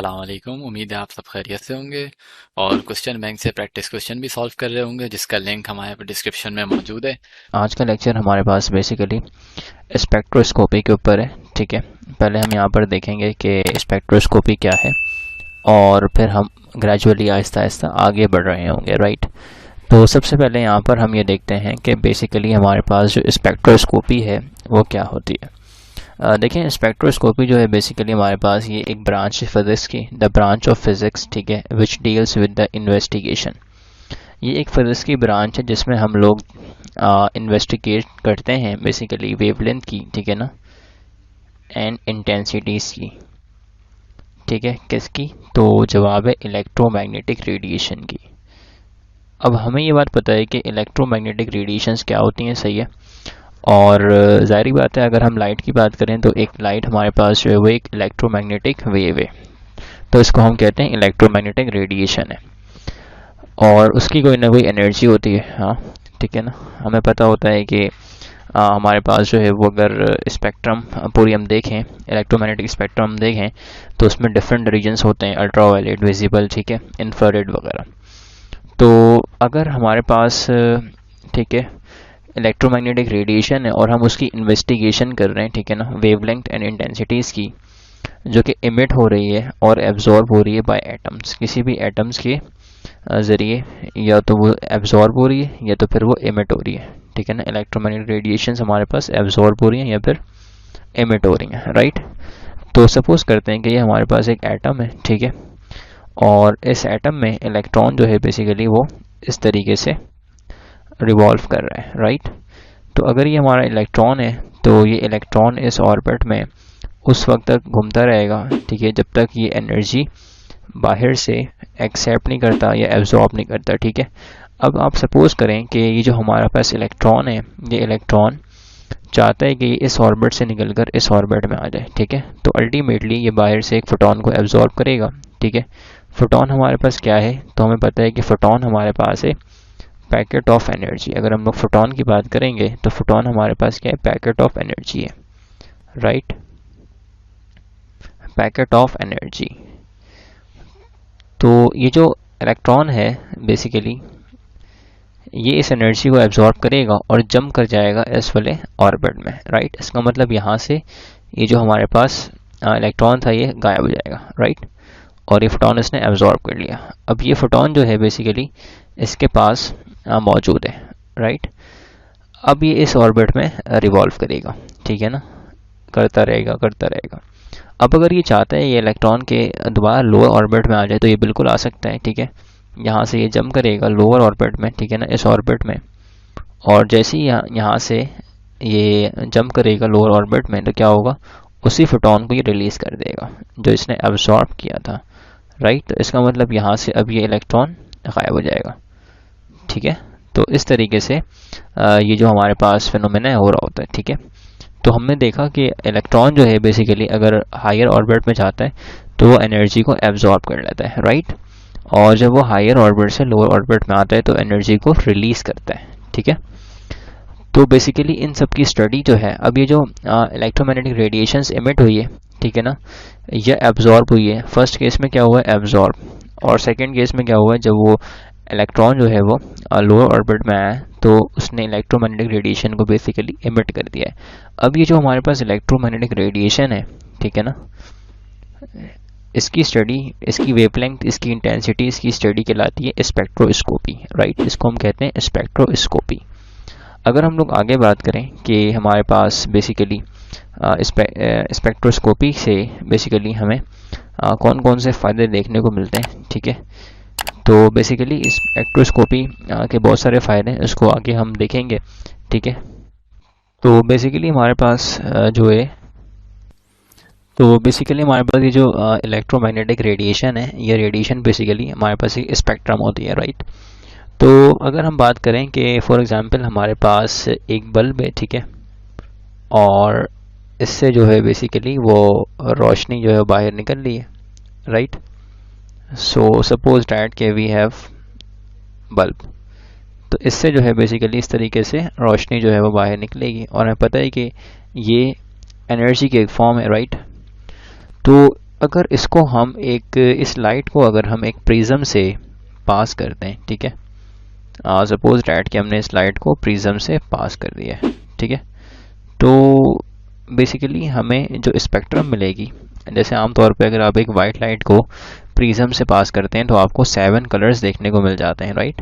अस्सलाम वालेकुम। उम्मीद है आप सब खैरियत से होंगे और क्वेश्चन बैंक से प्रैक्टिस क्वेश्चन भी सॉल्व कर रहे होंगे, जिसका लिंक हमारे डिस्क्रिप्शन में मौजूद है। आज का लेक्चर हमारे पास बेसिकली स्पेक्ट्रोस्कोपी के ऊपर है। ठीक है, पहले हम यहाँ पर देखेंगे कि स्पेक्ट्रोस्कोपी क्या है और फिर हम ग्रेजुअली आहिस्ता आहिस्ता आगे बढ़ रहे होंगे। राइट, तो सबसे पहले यहाँ पर हम ये देखते हैं कि बेसिकली हमारे पास जो स्पेक्ट्रोस्कोपी है वो क्या होती है। देखें, स्पेक्ट्रोस्कोपी जो है बेसिकली हमारे पास ये एक ब्रांच है फिजिक्स की, द ब्रांच ऑफ फिजिक्स। ठीक है, which deals with the investigation. ये एक फिजिक्स की ब्रांच है जिसमें हम लोग इन्वेस्टिगेट करते हैं बेसिकली वेवलेंथ की, ठीक है ना, एंड इंटेंसिटीज़ की। ठीक है, किसकी? तो जवाब है इलेक्ट्रोमैग्नेटिक रेडिएशन की। अब हमें ये बात पता है कि इलेक्ट्रोमैग्नेटिक रेडिएशंस क्या होती हैं, सही है। और ज़ाहिर बात है, अगर हम लाइट की बात करें तो एक लाइट हमारे पास जो है वो एक इलेक्ट्रोमैग्नेटिक वेव है, तो इसको हम कहते हैं इलेक्ट्रोमैग्नेटिक रेडिएशन है। और उसकी कोई ना कोई एनर्जी होती है, हाँ, ठीक है ना। हमें पता होता है कि हमारे पास जो है वो अगर स्पेक्ट्रम पूरी हम देखें, इलेक्ट्रोमैग्नेटिक स्पेक्ट्रम हम देखें, तो उसमें डिफरेंट रीजन्स होते हैं, अल्ट्रावायलेट, विजिबल, ठीक है, इंफ्रारेड वगैरह। तो अगर हमारे पास ठीक है इलेक्ट्रोमैग्नेटिक रेडिएशन है और हम उसकी इन्वेस्टिगेशन कर रहे हैं, ठीक है ना, वेवलेंथ एंड इंटेंसिटीज़ की, जो कि इमिट हो रही है और एब्जॉर्ब हो रही है बाय एटम्स, किसी भी एटम्स के ज़रिए, या तो वो एब्जॉर्ब हो रही है या तो फिर वो इमिट हो रही है। ठीक है ना, इलेक्ट्रोमैग्नेटिक रेडिएशंस हमारे पास एब्जॉर्ब हो रही हैं या फिर इमिट हो रही हैं। राइट, तो सपोज करते हैं कि ये हमारे पास एक एटम है, ठीक है, और इस एटम में इलेक्ट्रॉन जो है बेसिकली वो इस तरीके से रिवॉल्व कर रहा है। राइट, तो अगर ये हमारा इलेक्ट्रॉन है तो ये इलेक्ट्रॉन इस ऑर्बिट में उस वक्त तक घूमता रहेगा, ठीक है, जब तक ये एनर्जी बाहर से एक्सेप्ट नहीं करता या एब्जॉर्ब नहीं करता। ठीक है, अब आप सपोज करें कि ये जो हमारे पास इलेक्ट्रॉन है, ये इलेक्ट्रॉन चाहता है कि ये इस ऑर्बिट से निकलकर इस ऑर्बिट में आ जाए। ठीक है, तो अल्टीमेटली ये बाहर से एक फोटोन को एब्जॉर्ब करेगा। ठीक है, फोटोन हमारे पास क्या है, तो हमें पता है कि फोटोन हमारे पास है पैकेट ऑफ एनर्जी। अगर हम लोग फोटोन की बात करेंगे तो फोटोन हमारे पास क्या है, पैकेट ऑफ एनर्जी है। Right, packet of energy. तो ये जो इलेक्ट्रॉन है बेसिकली ये इस एनर्जी को एब्जॉर्ब करेगा और जंप कर जाएगा इस वाले ऑर्बिट में। राइट, इसका मतलब यहाँ से ये जो हमारे पास इलेक्ट्रॉन था ये गायब हो जाएगा। राइट, और ये फोटोन इसने एब्जॉर्ब कर लिया। अब ये फोटोन जो है बेसिकली इसके पास मौजूद है। राइट, अब ये इस ऑर्बिट में रिवॉल्व करेगा, ठीक है ना, करता रहेगा करता रहेगा। अब अगर ये चाहता है ये इलेक्ट्रॉन के दोबारा लोअर ऑर्बिट में आ जाए तो ये बिल्कुल आ सकता है। ठीक है, यहाँ से ये जंप करेगा लोअर ऑर्बिट में, ठीक है ना, इस ऑर्बिट में, और जैसे ही यहाँ से ये जंप करेगा लोअर ऑर्बिट में तो क्या होगा, उसी फोटोन को ये रिलीज़ कर देगा जो इसने एब्जॉर्ब किया था। राइट, तो इसका मतलब यहाँ से अब ये इलेक्ट्रॉन गायब हो जाएगा। ठीक है, तो इस तरीके से ये जो हमारे पास फिनोमेना है हो रहा होता है। ठीक है, तो हमने देखा कि इलेक्ट्रॉन जो है बेसिकली अगर हायर ऑर्बिट में जाता है तो वो एनर्जी को एब्जॉर्ब कर लेता है। राइट, और जब वो हायर ऑर्बिट से लोअर ऑर्बिट में आता है तो एनर्जी को रिलीज करता है। ठीक है, तो बेसिकली इन सब की स्टडी जो है, अब ये जो इलेक्ट्रोमैग्नेटिक रेडिएशंस इमिट हुई है, ठीक है ना, यह एब्जॉर्ब हुई है। फर्स्ट केस में क्या हुआ है, एब्जॉर्ब, और सेकेंड केस में क्या हुआ है, जब वो इलेक्ट्रॉन जो है वो लोअर ऑर्बिट में आया तो उसने इलेक्ट्रोमैग्नेटिक रेडिएशन को बेसिकली इमिट कर दिया है। अब ये जो हमारे पास इलेक्ट्रोमैग्नेटिक रेडिएशन है, ठीक है ना, इसकी स्टडी, इसकी वेवलेंथ, इसकी इंटेंसिटी, इसकी स्टडी कहलाती है स्पेक्ट्रोस्कोपी। राइट, इसको हम कहते हैं स्पेक्ट्रोस्कोपी। अगर हम लोग आगे बात करें कि हमारे पास बेसिकली स्पेक्ट्रोस्कोपी से बेसिकली हमें कौन कौन से फ़ायदे देखने को मिलते हैं। ठीक है, तो बेसिकली स्पेक्ट्रोस्कोपी के बहुत सारे फ़ायदे हैं, उसको आगे हम देखेंगे। ठीक है, तो बेसिकली हमारे पास जो है, तो बेसिकली हमारे पास ये जो इलेक्ट्रोमैग्नेटिक रेडिएशन है, ये रेडिएशन बेसिकली हमारे पास एक स्पेक्ट्रम होती है। राइट, तो अगर हम बात करें कि फॉर एग्जांपल हमारे पास एक बल्ब है, ठीक है, और इससे जो है बेसिकली वो रोशनी जो है बाहर निकल रही है। राइट, सो सपोज डैट के वी हैव बल्ब, तो इससे जो है बेसिकली इस तरीके से रोशनी जो है वो बाहर निकलेगी और हमें पता है कि ये एनर्जी की एक फॉर्म है। राइट, तो अगर इसको हम इस लाइट को अगर हम एक प्रिज्म से पास करते हैं, ठीक है, सपोज डैट कि हमने इस लाइट को प्रिज्म से पास कर दिया है, ठीक है, तो बेसिकली हमें जो स्पेक्ट्रम मिलेगी, जैसे आमतौर पे अगर आप एक वाइट लाइट को प्रिज्म से पास करते हैं तो आपको 7 कलर्स देखने को मिल जाते हैं, राइट।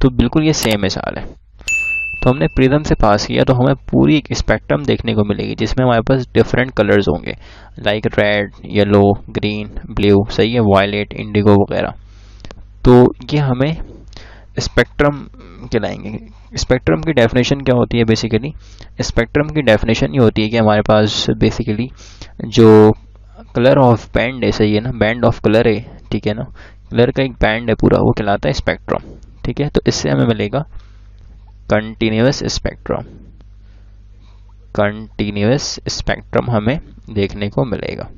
तो बिल्कुल ये सेम मिसाल है। तो हमने प्रिज्म से पास किया तो हमें पूरी एक स्पेक्ट्रम देखने को मिलेगी जिसमें हमारे पास डिफरेंट कलर्स होंगे, like red, yellow, green, blue, सही है, वायलेट, इंडिगो वगैरह। तो ये हमें स्पेक्ट्रम कहलाएंगे। स्पेक्ट्रम की डेफिनेशन क्या होती है? बेसिकली स्पेक्ट्रम की डेफिनेशन ये होती है कि हमारे पास बेसिकली जो कलर ऑफ बैंड है, सही है ना, बैंड ऑफ कलर है, ठीक है ना, कलर का एक बैंड है पूरा, वो कहलाता है स्पेक्ट्रम, ठीक है। तो इससे हमें मिलेगा कंटिन्यूअस स्पेक्ट्रम। कंटिन्यूअस स्पेक्ट्रम हमें देखने को मिलेगा,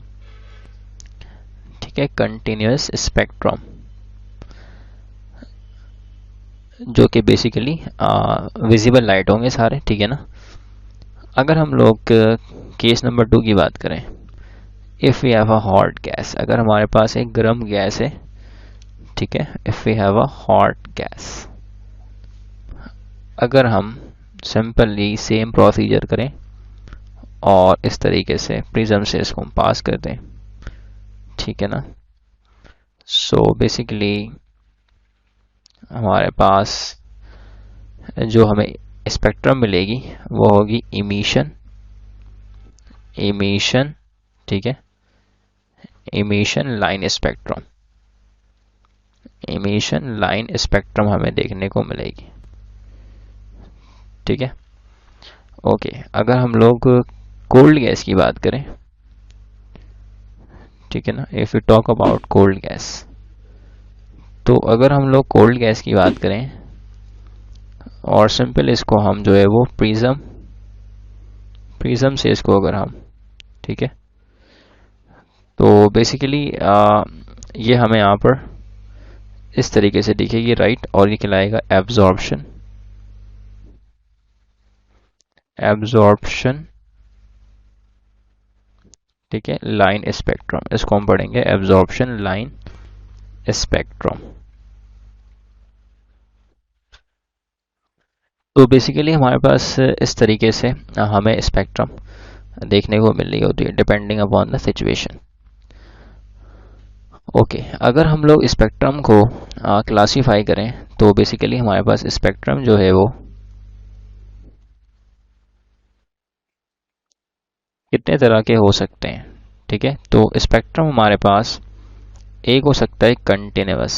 ठीक है, कंटिन्यूअस स्पेक्ट्रम, जो कि बेसिकली विजिबल लाइट होंगे सारे, ठीक है ना। अगर हम लोग केस नंबर 2 की बात करें, if we have a hot gas, अगर हमारे पास एक गर्म गैस है, ठीक है, if we have a hot gas, अगर हम सिंपली सेम प्रोसीजर करें और इस तरीके से प्रिज्म से इसको पास कर दें, ठीक है ना, सो बेसिकली हमारे पास जो हमें स्पेक्ट्रम मिलेगी वो होगी इमिशन, इमिशन, ठीक है, emission line spectrum, emission line spectrum हमें देखने को मिलेगी, ठीक है। ओके, अगर हम लोग कोल्ड गैस की बात करें, ठीक है ना, if you talk about cold gas, तो अगर हम लोग कोल्ड गैस की बात करें और सिंपल इसको हम जो है वो प्रिज्म, प्रिज्म से इसको अगर हम, ठीक है, तो बेसिकली ये हमें यहाँ पर इस तरीके से दिखेगी, राइट, और ये कहलाएगा एब्जॉर्प्शन, एब्जॉर्प्शन, ठीक है, लाइन स्पेक्ट्रम, इसको हम पढ़ेंगे एब्जॉर्प्शन लाइन स्पेक्ट्रम। तो बेसिकली हमारे पास इस तरीके से हमें स्पेक्ट्रम देखने को मिल रही होती है depending upon the situation. Okay, अगर हम लोग स्पेक्ट्रम को क्लासीफाई करें तो बेसिकली हमारे पास स्पेक्ट्रम जो है वो कितने तरह के हो सकते हैं, ठीक है। तो स्पेक्ट्रम हमारे पास एक हो सकता है कंटिन्यूअस,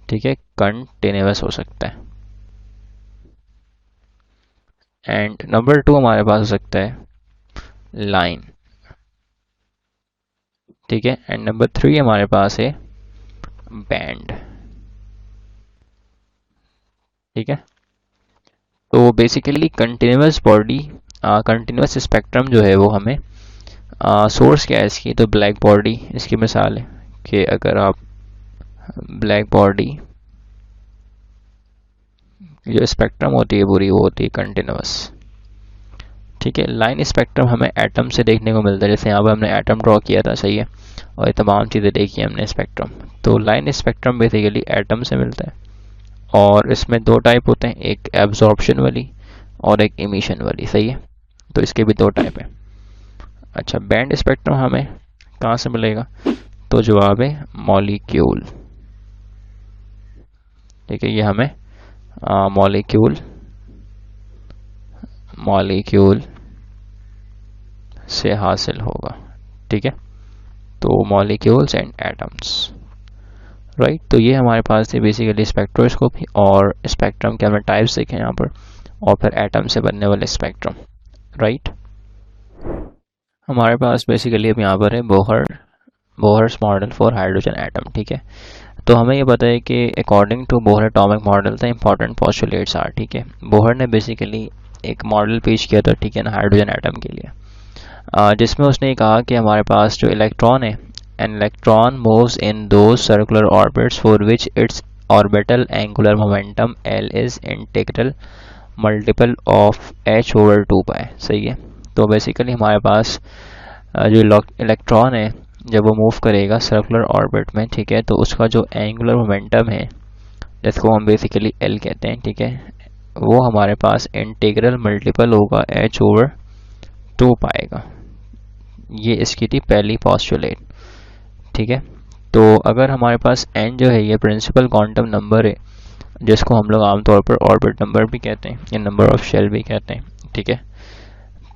ठीक है, कंटिन्यूअस हो सकता है, एंड नंबर 2 हमारे पास हो सकता है लाइन, ठीक है, एंड नंबर 3 हमारे पास है बैंड, ठीक है। तो basically continuous body, continuous spectrum जो है वो हमें सोर्स क्या है इसकी, तो ब्लैक बॉडी इसकी मिसाल है कि अगर आप ब्लैक बॉडी जो स्पेक्ट्रम होती है पूरी वो होती है कंटिन्यूअस, ठीक है। लाइन स्पेक्ट्रम हमें एटम से देखने को मिलता है, जैसे यहाँ पर हमने एटम ड्रॉ किया था, सही है, और ये तमाम चीज़ें देखी हमने स्पेक्ट्रम। तो लाइन स्पेक्ट्रम बेसिकली एटम से मिलता है और इसमें 2 टाइप होते हैं, एक एब्जॉर्प्शन वाली और एक इमिशन वाली, सही है। तो इसके भी 2 टाइप है। अच्छा, बैंड स्पेक्ट्रम हमें कहाँ से मिलेगा? तो जवाब है मॉलिक्यूल, ठीक है, ये हमें मॉलिक्यूल, मॉलिक्यूल से हासिल होगा, ठीक है। तो मॉलिक्यूल्स एंड एटम्स, राइट। तो ये हमारे पास थे बेसिकली स्पेक्ट्रोस्कोपी और स्पेक्ट्रम के हमने टाइप्स देखे यहाँ पर, और फिर एटम से बनने वाले स्पेक्ट्रम, राइट। हमारे पास बेसिकली अब यहाँ पर है Bohr's model for hydrogen atom, ठीक है। तो हमें ये पता है कि according to Bohr atomic model the important postulates are, ठीक है। बोहर ने बेसिकली एक मॉडल पेश किया था, ठीक है ना, हाइड्रोजन एटम के लिए, जिसमें उसने कहा कि हमारे पास जो इलेक्ट्रॉन है, an electron moves in those circular orbits for which it's orbital angular momentum L is integral multiple of h/2 पाई, सही है। तो बेसिकली हमारे पास जो इलेक्ट्रॉन है जब वो मूव करेगा सर्कुलर ऑर्बिट में, ठीक है, तो उसका जो एंगुलर मोमेंटम है जिसको हम बेसिकली एल कहते हैं, ठीक है, वो हमारे पास इंटीग्रल मल्टीपल होगा h ओवर 2 पाएगा। ये इसकी थी पहली पॉस्टुलेट, ठीक है। तो अगर हमारे पास n जो है ये प्रिंसिपल क्वांटम नंबर है जिसको हम लोग आमतौर पर ऑर्बिट नंबर भी कहते हैं या नंबर ऑफ शेल भी कहते हैं, ठीक है।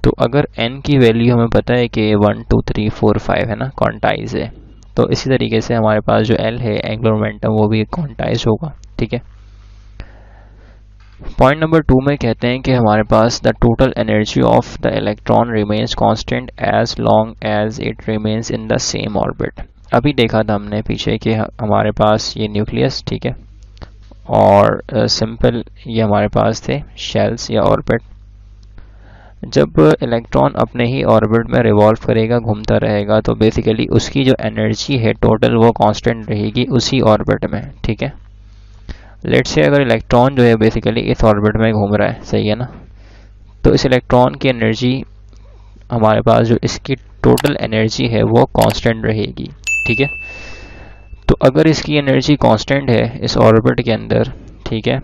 तो अगर n की वैल्यू हमें पता है कि 1 2 3 4 5 है ना, क्वांटाइज है, तो इसी तरीके से हमारे पास जो l है एंगुलर मोमेंटम वो भी क्वांटाइज होगा, ठीक है। पॉइंट नंबर 2 में कहते हैं कि हमारे पास the total energy of the electron remains constant as long as it remains in the same orbit. अभी देखा था हमने पीछे कि हमारे पास ये न्यूक्लियस, ठीक है, और सिंपल ये हमारे पास थे शेल्स या ऑर्बिट। जब इलेक्ट्रॉन अपने ही ऑर्बिट में रिवॉल्व करेगा, घूमता रहेगा, तो बेसिकली उसकी जो एनर्जी है टोटल वो कांस्टेंट रहेगी उसी ऑर्बिट में, ठीक है। लेट्स से अगर इलेक्ट्रॉन जो है बेसिकली इस ऑर्बिट में घूम रहा है, सही है ना, तो इस इलेक्ट्रॉन की एनर्जी हमारे पास जो इसकी टोटल एनर्जी है वो कांस्टेंट रहेगी, ठीक है। तो अगर इसकी एनर्जी कांस्टेंट है इस ऑर्बिट के अंदर, ठीक है,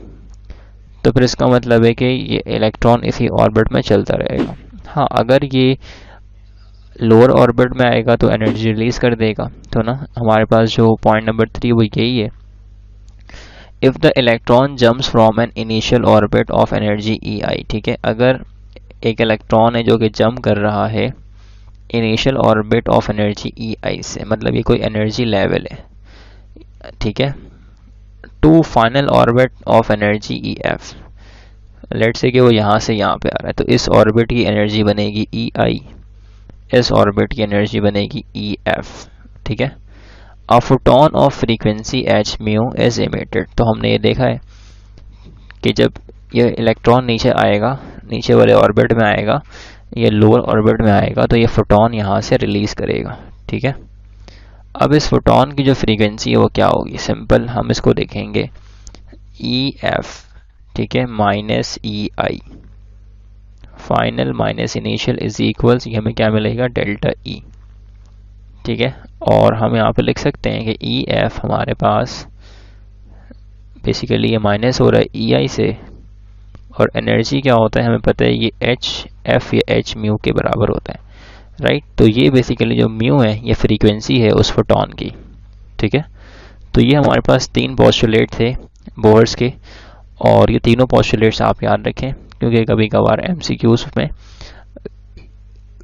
तो फिर इसका मतलब है कि ये इलेक्ट्रॉन इसी ऑर्बिट में चलता रहेगा। हाँ, अगर ये लोअर ऑर्बिट में आएगा तो एनर्जी रिलीज कर देगा। तो ना हमारे पास जो पॉइंट नंबर 3 वो यही है, if the electron jumps from an initial orbit of energy E I, ठीक है, अगर एक इलेक्ट्रॉन है जो कि जंप कर रहा है initial orbit of energy E I से, मतलब ये कोई एनर्जी लेवल है, ठीक है, to final orbit of energy E F, let say कि वो यहाँ से यहाँ पे आ रहा है, तो इस ऑर्बिट की एनर्जी बनेगी ई आई, इस ऑर्बिट की एनर्जी बनेगी ई एफ, ठीक है। A photon of frequency H mu is emitted, तो हमने ये देखा है कि जब ये इलेक्ट्रॉन नीचे आएगा, नीचे वाले ऑर्बिट में आएगा, ये लोअर ऑर्बिट में आएगा, तो ये फोटोन यहाँ से रिलीज करेगा, ठीक है। अब इस फोटोन की जो फ्रीक्वेंसी है वो क्या होगी, सिंपल हम इसको देखेंगे, ई एफ, ठीक है, minus E I final minus initial is equals, ये हमें क्या मिलेगा, डेल्टा ई, ठीक है। और हम यहाँ पे लिख सकते हैं कि ई एफ हमारे पास बेसिकली ये माइनस हो रहा है ई आई से, और एनर्जी क्या होता है हमें पता है, ये एच एफ या एच म्यू के बराबर होता है, राइट। तो ये बेसिकली जो म्यू है ये फ्रीक्वेंसी है उस फोटोन की, ठीक है। तो ये हमारे पास 3 पोस्टुलेट थे बोहर्स के, और ये तीनों पोस्टुलेट्स आप याद रखें क्योंकि कभी कभार एमसीक्यूज में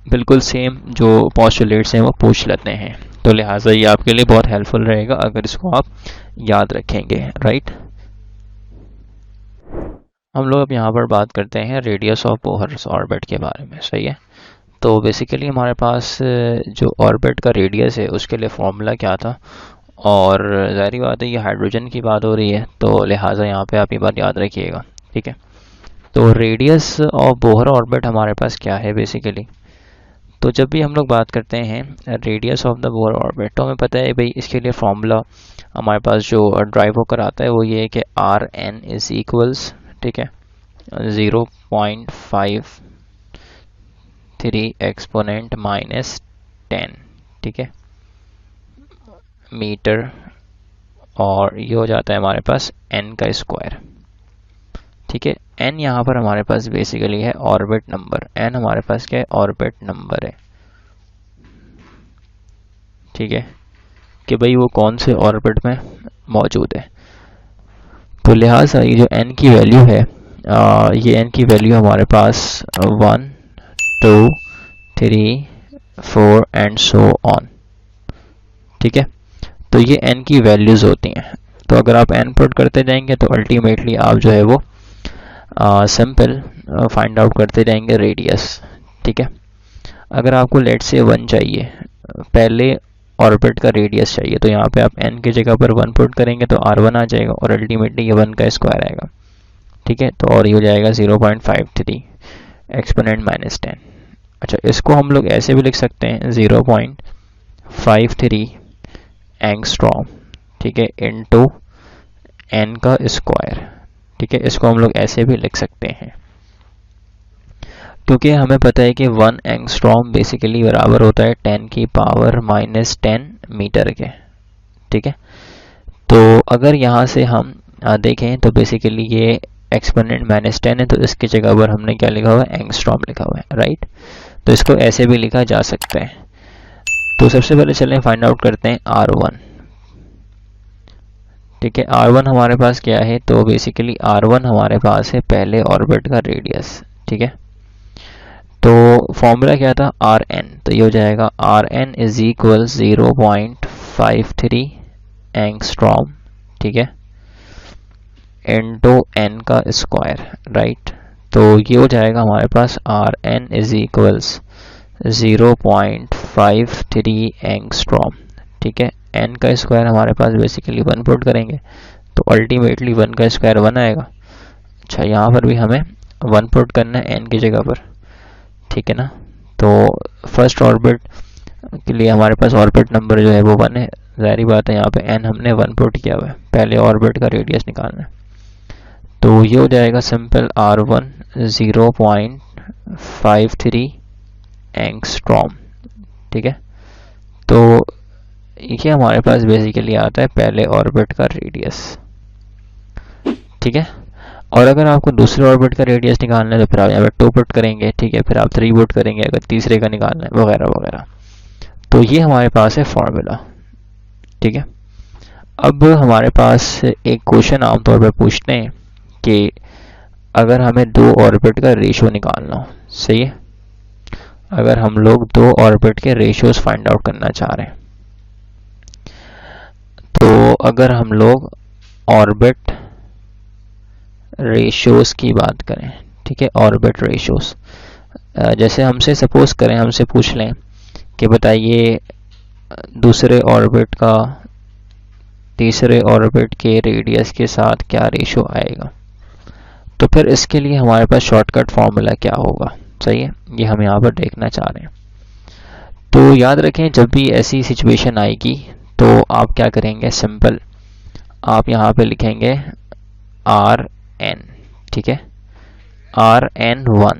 बिल्कुल सेम जो पोस्टुलेट्स हैं वो पूछ लेते हैं, तो लिहाजा ये आपके लिए बहुत हेल्पफुल रहेगा अगर इसको आप याद रखेंगे, राइट। हम लोग अब यहाँ पर बात करते हैं रेडियस ऑफ बोहर्स ऑर्बिट के बारे में, सही है। तो बेसिकली हमारे पास जो ऑर्बिट का रेडियस है उसके लिए फॉर्मूला क्या था, और ज़ाहिर बात है ये हाइड्रोजन की बात हो रही है तो लिहाजा यहाँ पे आप ये बात याद रखिएगा, ठीक है। तो रेडियस ऑफ बोहर ऑर्बिट हमारे पास क्या है बेसिकली, तो जब भी हम लोग बात करते हैं radius of the Bohr orbit तो हमें पता है भाई इसके लिए फॉर्मूला हमारे पास जो ड्राइव होकर आता है वो ये है कि आर एन इज इक्वल्स, ठीक है, 0.53 एक्सपोनेंट माइनस 10, ठीक है, मीटर, और ये हो जाता है हमारे पास n का स्क्वायर, ठीक है। n यहाँ पर हमारे पास बेसिकली है ऑर्बिट नंबर, n हमारे पास क्या है, ऑर्बिट नंबर है, ठीक है, कि भाई वो कौन से ऑर्बिट में मौजूद है। तो लिहाजा ये जो n की वैल्यू है, ये n की वैल्यू हमारे पास 1 2 3 4 एंड सो ऑन, ठीक है। तो ये n की वैल्यूज होती हैं, तो अगर आप n पुट करते जाएंगे तो अल्टीमेटली आप जो है वो सिंपल फाइंड आउट करते जाएंगे रेडियस, ठीक है। अगर आपको लेट से 1 चाहिए, पहले ऑर्बिट का रेडियस चाहिए, तो यहाँ पे आप n की जगह पर 1 पुट करेंगे तो r1 आ जाएगा और अल्टीमेटली ये 1 का स्क्वायर आएगा, ठीक है। तो और ये हो जाएगा 0.53 एक्सपोनेंट माइनस 10। अच्छा, इसको हम लोग ऐसे भी लिख सकते हैं 0.53 एंगस्ट्रॉम, ठीक है, इनटू n का स्क्वायर, ठीक है, इसको हम लोग ऐसे भी लिख सकते हैं। क्योंकि हमें पता है कि 1 एंगस्ट्रॉम बेसिकली बराबर होता है 10⁻⁻10 मीटर के, ठीक है। तो अगर यहाँ से हम देखें तो बेसिकली ये एक्सपोनेंट -10 है, तो इसकी जगह पर हमने क्या लिखा हुआ है, एंगस्ट्रॉम लिखा हुआ है, राइट। तो इसको ऐसे भी लिखा जा सकता है। तो सबसे पहले चलें फाइंड आउट करते हैं R1, ठीक है। R1 हमारे पास क्या है, तो बेसिकली R1 हमारे पास है पहले ऑर्बिट का रेडियस, ठीक है। तो फॉर्मूला क्या था, Rn, तो ये हो जाएगा Rn इज इक्वल 0.53 एंगस्ट्रॉम, ठीक है, इंटू n का स्क्वायर, राइट। तो ये हो जाएगा हमारे पास Rn इज इक्वल्स 0.53 एंगस्ट्रॉम, ठीक है। n का स्क्वायर हमारे पास बेसिकली 1 पुट करेंगे तो अल्टीमेटली 1 का स्क्वायर 1 आएगा। अच्छा, यहाँ पर भी हमें 1 पुट करना है n की जगह पर, ठीक है ना। तो फर्स्ट ऑर्बिट के लिए हमारे पास ऑर्बिट नंबर जो है वो 1 है, ज़ाहिर बात है यहाँ पे n हमने 1 पुट किया हुआ है, पहले ऑर्बिट का रेडियस निकालना है। तो ये हो जाएगा सिंपल R1 0.53 एंगस्ट्रॉम, ठीक है। तो ये हमारे पास बेसिकली आता है पहले ऑर्बिट का रेडियस, ठीक है। और अगर आपको दूसरे ऑर्बिट का रेडियस निकालना है तो फिर आप यहाँ पे 2 पुट करेंगे, ठीक है, फिर आप 3 पुट करेंगे अगर तीसरे का निकालना है, वगैरह वगैरह। तो ये हमारे पास है फॉर्मूला, ठीक है। अब हमारे पास एक क्वेश्चन आमतौर पर पूछते हैं कि अगर हमें 2 ऑर्बिट का रेशियो निकालना हो, सही है, अगर हम लोग 2 ऑर्बिट के रेशियोज फाइंड आउट करना चाह रहे हैं, तो अगर हम लोग ऑर्बिट रेशियोज की बात करें, ठीक है, ऑर्बिट रेशियोज, जैसे हमसे सपोज करें, हमसे पूछ लें कि बताइए दूसरे ऑर्बिट का तीसरे ऑर्बिट के रेडियस के साथ क्या रेशियो आएगा, तो फिर इसके लिए हमारे पास शॉर्टकट फॉर्मूला क्या होगा, सही है, ये हम यहाँ पर देखना चाह रहे हैं। तो याद रखें, जब भी ऐसी सिचुएशन आएगी तो आप क्या करेंगे, सिंपल आप यहाँ पे लिखेंगे Rn, ठीक है, Rn1,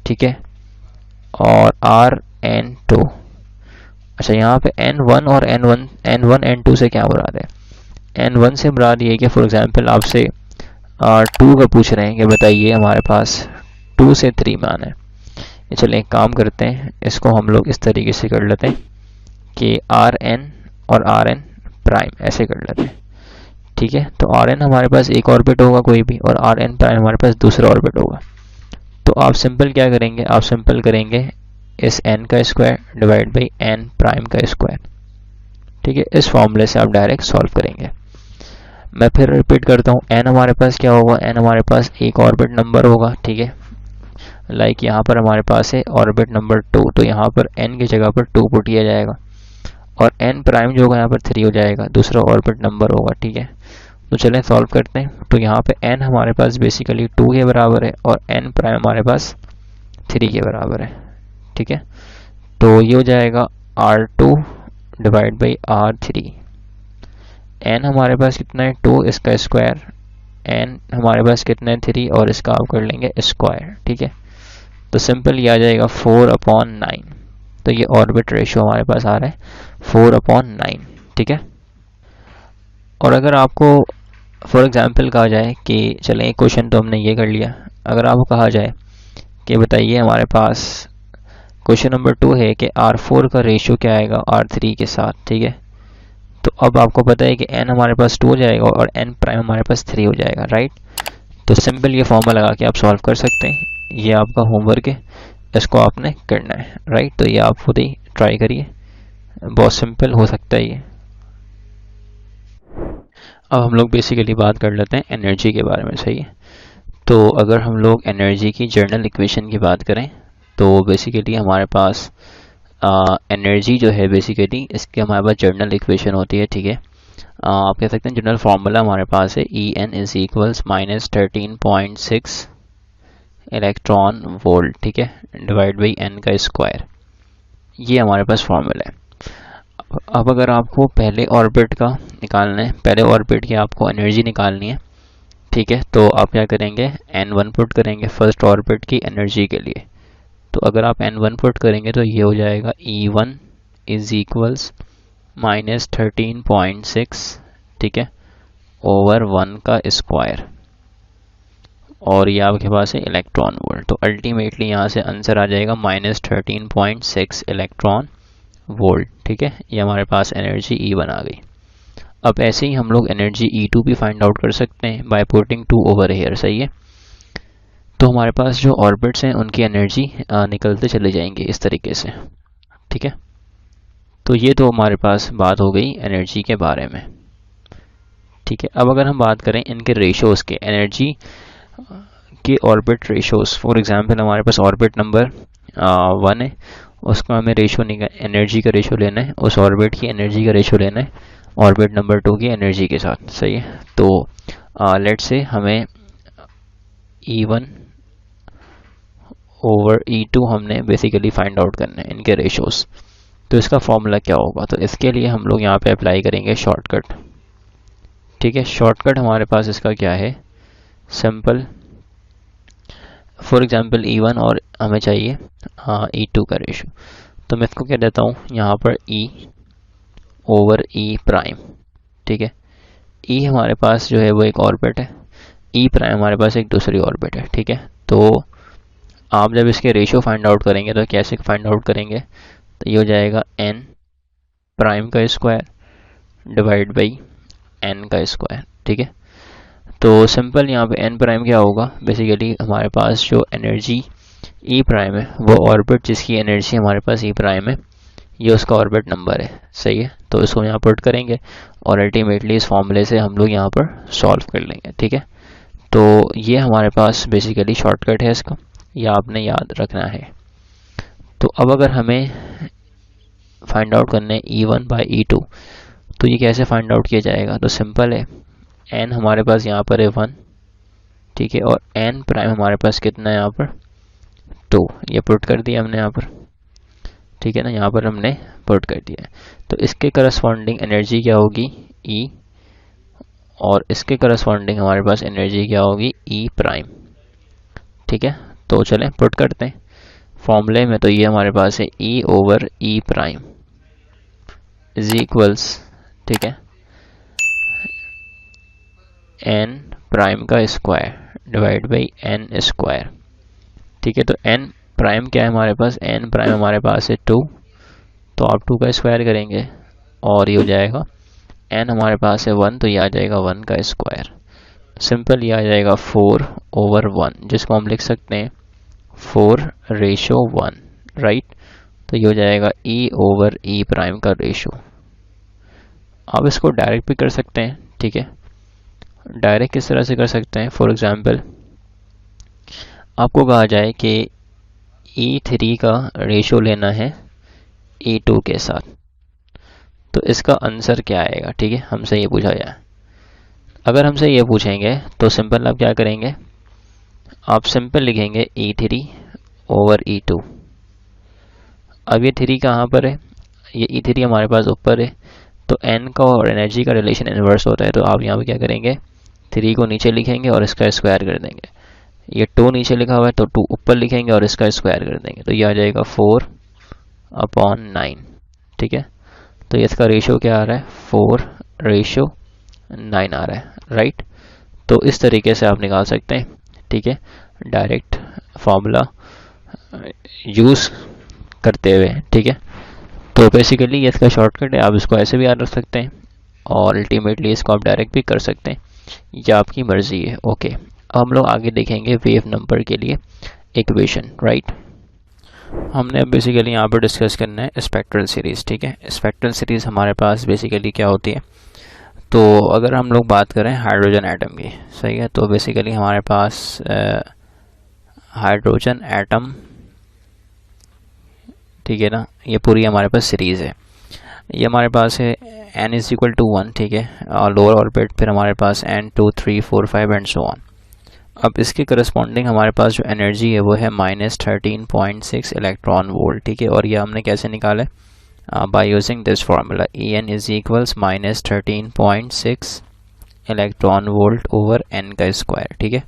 ठीक है, और Rn2। अच्छा, यहाँ पे N1 और N1 N2 से क्या मुराद है, N1 से मुराद ये कि फॉर एग्जांपल आपसे 2 का पूछ रहे हैं कि बताइए हमारे पास 2 से 3 में आना है। चलिए एक काम करते हैं, इसको हम लोग इस तरीके से कर लेते हैं कि Rn और Rn प्राइम ऐसे कर लेते हैं, ठीक है। तो Rn हमारे पास एक ऑर्बिट होगा कोई भी, और Rn प्राइम हमारे पास दूसरा ऑर्बिट होगा। तो आप सिंपल क्या करेंगे, आप सिंपल करेंगे इस n का square divide by n prime का स्क्वायर, ठीक है। इस फॉर्मूले से आप डायरेक्ट सॉल्व करेंगे। मैं फिर रिपीट करता हूँ, n हमारे पास क्या होगा, n हमारे पास एक ऑर्बिट नंबर होगा, ठीक है। लाइक यहाँ पर हमारे पास है ऑर्बिट नंबर 2, तो यहाँ पर n की जगह पर 2 पुट किया जाएगा, और n प्राइम जो होगा यहाँ पर 3 हो जाएगा, दूसरा ऑर्बिट नंबर होगा, ठीक है। तो चलें सॉल्व करते हैं। तो यहाँ पे n हमारे पास बेसिकली 2 के बराबर है और n प्राइम हमारे पास 3 के बराबर है, ठीक है। तो ये हो जाएगा R2 divide by R3। n हमारे पास कितना है 2, इसका स्क्वायर, n हमारे पास कितना है 3, और इसका आप कर लेंगे स्क्वायर, ठीक है। तो सिंपल ये आ जाएगा 4/9। तो ये ऑर्बिट रेशियो हमारे पास आ रहा है 4/9, ठीक है। और अगर आपको फॉर एग्जांपल कहा जाए कि चलें एक क्वेश्चन तो हमने ये कर लिया, अगर आपको कहा जाए कि बताइए हमारे पास क्वेश्चन नंबर 2 है कि R4 का रेशियो क्या आएगा R3 के साथ, ठीक है। तो अब आपको पता है कि n हमारे पास 2 हो जाएगा और n प्राइम हमारे पास 3 हो जाएगा, राइट। तो सिंपल ये फॉर्मूला लगा के आप सॉल्व कर सकते हैं, ये आपका होमवर्क है, इसको आपने करना है, राइट। तो ये आप खुद ही ट्राई करिए, बहुत सिंपल हो सकता है ये। अब हम लोग बेसिकली बात कर लेते हैं एनर्जी के बारे में, सही है। तो अगर हम लोग एनर्जी की जर्नल इक्वेशन की बात करें तो बेसिकली हमारे पास एनर्जी जो है बेसिकली इसकी हमारे पास जर्नल इक्वेशन होती है, ठीक है। आप कह सकते हैं जनरल फार्मूला हमारे पास है En is equals -13.6 electron volt, ठीक है, डिवाइड बाई n का स्क्वायर। ये हमारे पास फार्मूला है। अब अगर आपको पहले ऑर्बिट का निकालना है, पहले ऑर्बिट की आपको एनर्जी निकालनी है, ठीक है, तो आप क्या करेंगे, n1 पुट करेंगे फर्स्ट ऑर्बिट की एनर्जी के लिए। तो अगर आप n1 पुट करेंगे तो ये हो जाएगा E1 इज इक्वल्स -13.6, ठीक है, ओवर 1 का स्क्वायर, और ये आपके पास है इलेक्ट्रॉन वोल्ट। तो अल्टीमेटली यहाँ से आंसर आ जाएगा -13.6 इलेक्ट्रॉन वोल्ट, ठीक है। ये हमारे पास एनर्जी E1 आ गई। अब ऐसे ही हम लोग एनर्जी E2 भी फाइंड आउट कर सकते हैं बाय पुटिंग 2 ओवर हेयर, सही है। तो हमारे पास जो ऑर्बिट्स हैं उनकी एनर्जी निकलते चले जाएंगे इस तरीके से, ठीक है। तो ये तो हमारे पास बात हो गई एनर्जी के बारे में, ठीक है। अब अगर हम बात करें इनके रेशोज़ के, एनर्जी के ऑर्बिट रेशोज़, फॉर एग्जांपल हमारे पास ऑर्बिट नंबर 1 है, उसका हमें रेशो एनर्जी का रेशो लेना है, उस ऑर्बिट की एनर्जी का रेशो लेना है ऑर्बिट नंबर 2 की एनर्जी के साथ, सही है। तो लेट्स से हमें E1 ओवर E2 हमने बेसिकली फाइंड आउट करना है इनके रेशोज़। तो इसका फॉर्मूला क्या होगा, तो इसके लिए हम लोग यहाँ पे अप्लाई करेंगे शॉर्टकट, ठीक है। शॉर्टकट हमारे पास इसका क्या है, सिंपल, फॉर एग्जांपल E1 और हमें चाहिए E2 का रेशो, तो मैं इसको क्या देता हूँ यहाँ पर E ओवर E प्राइम, ठीक है। E हमारे पास जो है वो एक ऑर्बिट है, E प्राइम हमारे पास एक दूसरी ऑर्बिट है, ठीक है। तो आप जब इसके रेशियो फाइंड आउट करेंगे तो कैसे फाइंड आउट करेंगे, तो ये हो जाएगा n प्राइम का स्क्वायर डिवाइड बाई n का स्क्वायर, ठीक है। तो सिंपल यहाँ पे n प्राइम क्या होगा, बेसिकली हमारे पास जो एनर्जी E प्राइम है वो ऑर्बिट जिसकी एनर्जी हमारे पास E प्राइम है, ये उसका ऑर्बिट नंबर है, सही है। तो इसको यहाँ पुट करेंगे और अल्टीमेटली इस फॉर्मूले से हम लोग यहाँ पर सॉल्व कर लेंगे, ठीक है। तो ये हमारे पास बेसिकली शॉर्टकट है इसका, ये आपने याद रखना है। तो अब अगर हमें फाइंड आउट करना है E1 बाई E2, तो ये कैसे फाइंड आउट किया जाएगा, तो सिंपल है, n हमारे पास यहाँ पर है 1, ठीक है, और n प्राइम हमारे पास कितना है यहाँ पर 2, ये पुट कर दिया हमने यहाँ पर, ठीक है ना, यहाँ पर हमने पुट कर दिया है। तो इसके करस्पॉन्डिंग एनर्जी क्या होगी E, और इसके करस्पॉन्डिंग हमारे पास एनर्जी क्या होगी E प्राइम, ठीक है। तो चलें पुट करते हैं फॉर्मूले में, तो ये हमारे पास है E over E prime is equals, ठीक है, n प्राइम का square divide by n square, ठीक है। तो n प्राइम क्या है हमारे पास, n प्राइम हमारे पास है 2, तो आप 2 का स्क्वायर करेंगे और ये हो जाएगा, n हमारे पास है 1, तो ये आ जाएगा 1 का स्क्वायर, सिंपल ये आ जाएगा 4 ओवर 1, जिसको हम लिख सकते हैं 4:1, राइट। तो ये हो जाएगा E ओवर E प्राइम का रेशो। आप इसको डायरेक्ट भी कर सकते हैं, ठीक है। डायरेक्ट किस तरह से कर सकते हैं, फॉर एग्जांपल आपको कहा जाए कि E3 का रेशो लेना है E2 के साथ, तो इसका आंसर क्या आएगा, ठीक है, हमसे ये पूछा जाए। अगर हमसे ये पूछेंगे तो सिंपल आप क्या करेंगे, आप सिंपल लिखेंगे E3 ओवर E2। अब ये 3 कहाँ पर है, ये E3 हमारे पास ऊपर है, तो n का और एनर्जी का रिलेशन इन्वर्स होता है, तो आप यहाँ पे क्या करेंगे, 3 को नीचे लिखेंगे और इसका स्क्वायर कर देंगे। ये 2 नीचे लिखा हुआ है तो 2 ऊपर लिखेंगे और इसका स्क्वायर कर देंगे, तो ये आ जाएगा 4/9, ठीक है। तो ये इसका रेशो क्या आ रहा है, 4:9 आ रहा है, राइट। तो इस तरीके से आप निकाल सकते हैं, ठीक है, डायरेक्ट फार्मूला यूज़ करते हुए, ठीक है। तो बेसिकली ये इसका शॉर्टकट है, आप इसको ऐसे भी याद रख सकते हैं और अल्टीमेटली इसको आप डायरेक्ट भी कर सकते हैं, ये आपकी मर्जी है, ओके। अब हम लोग आगे देखेंगे वेव नंबर के लिए इक्वेशन, राइट। हमने अब बेसिकली यहाँ पर डिस्कस करना है स्पेक्ट्रल सीरीज़, ठीक है। स्पेक्ट्रल सीरीज़ हमारे पास बेसिकली क्या होती है, तो अगर हम लोग बात करें हाइड्रोजन एटम की, सही है, तो बेसिकली हमारे पास हाइड्रोजन एटम, ठीक है ना, ये पूरी हमारे पास सीरीज़ है। ये हमारे पास है n इज इक्वल टू 1, ठीक है, और लोअर ऑर्बिट फिर हमारे पास n 2 3 4 5 एंड सो ऑन। अब इसके करस्पॉन्डिंग हमारे पास जो एनर्जी है वो है -13.6 इलेक्ट्रॉन वोल्ट, ठीक है। और ये हमने कैसे निकाला है, by using this formula, En is equals -13.6 electron volt over n का स्क्वायर। ठीक है,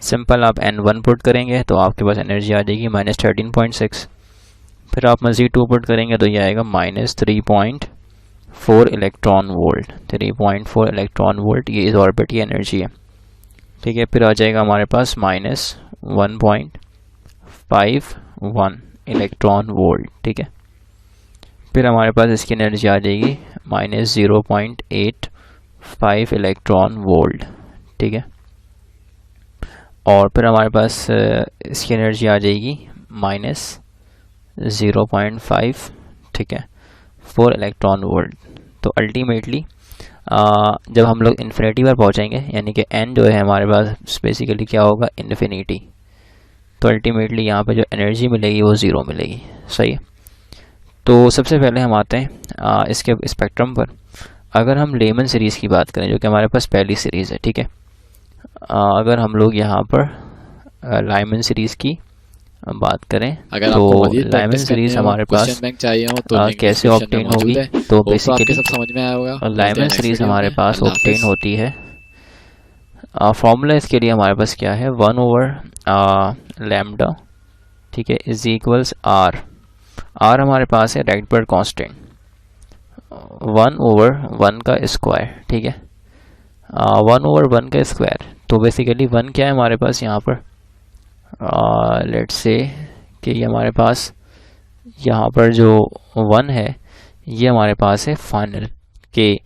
सिंपल आप n1 पुट करेंगे तो आपके पास एनर्जी आ जाएगी -13.6। फिर आप मज़ीद 2 पुट करेंगे तो ये आएगा -3.4 इलेक्ट्रॉन वोल्ट। 3.4 इलेक्ट्रॉन वोल्ट ये इस ऑर्बिट की एनर्जी है। ठीक है, फिर आ जाएगा हमारे पास -1.51 इलेक्ट्रॉन वोल्ट। ठीक है, फिर हमारे पास इसकी एनर्जी आ जाएगी -0.85 इलेक्ट्रॉन वोल्ट। ठीक है, और फिर हमारे पास इसकी एनर्जी आ जाएगी -0.5, ठीक है, 4 इलेक्ट्रॉन वोल्ट। तो अल्टीमेटली जब हम लोग इन्फिनिटी पर पहुंचेंगे, यानी कि n जो है हमारे पास बेसिकली क्या होगा, इन्फिनिटी, तो अल्टीमेटली यहाँ पे जो एनर्जी मिलेगी वो ज़ीरो मिलेगी। सही है, तो सबसे पहले हम आते हैं इसके स्पेक्ट्रम पर। अगर हम लेमन सीरीज़ की बात करें जो कि हमारे पास पहली सीरीज़ है, ठीक है, अगर हम लोग यहाँ पर लाइमन सीरीज़ की बात करें अगर तो आपको मजीद लाइमन प्रैक्टिस करनी सीरीज़ हो, हमारे क्वेश्चन पास बैंक चाहिए हो तो लिंक कैसे डिस्क्रिप्शन में ऑब्टेन मौजूद होगी, है। तो होप आपके बेसिकली सब समझ में आया होगा। मिलते हैं लाइमन नेक्स्ट सीरीज़ वीडियो हमारे में। पास अल्लाह ऑब्टेन हाफिज़। होती है। फॉर्मूला इसके लिए हमारे पास क्या है, 1/लैम्डा, ठीक है, इज इक्वल्स आर। आर हमारे पास है राइट कांस्टेंट, 1/1 का स्क्वायर। ठीक है, 1/1 का स्क्वायर, तो बेसिकली 1 क्या है हमारे पास यहाँ पर, लेट्स से कि ये हमारे पास यहाँ पर जो 1 है ये हमारे पास है फाइनल, कि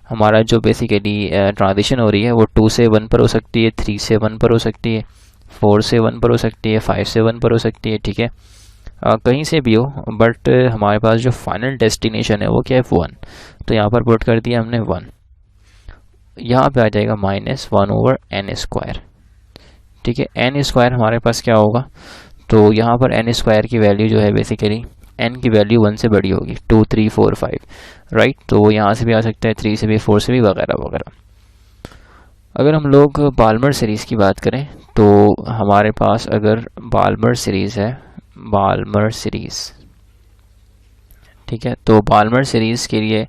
हमारा जो बेसिकली ट्रांजिशन हो रही है वो 2 से 1 पर हो सकती है, 3 से 1 पर हो सकती है, 4 से 1 पर हो सकती है, 5 से 1 पर हो सकती है। ठीक है, कहीं से भी हो, बट हमारे पास जो फाइनल डेस्टिनेशन है वो क्या है, 1। तो यहाँ पर पुट कर दिया हमने 1, यहाँ पे आ जाएगा -1/n²। ठीक है, n स्क्वायर हमारे पास क्या होगा, तो यहाँ पर n स्क्वायर की वैल्यू जो है बेसिकली n की वैल्यू 1 से बड़ी होगी, 2 3 4 5, राइट। तो वो यहाँ से भी आ सकता है, 3 से भी, 4 से भी, वगैरह वगैरह। अगर हम लोग बाल्मर सीरीज़ की बात करें तो हमारे पास अगर बाल्मर सीरीज़ है, बाल्मर सीरीज़, ठीक है, तो बाल्मर सीरीज़ के लिए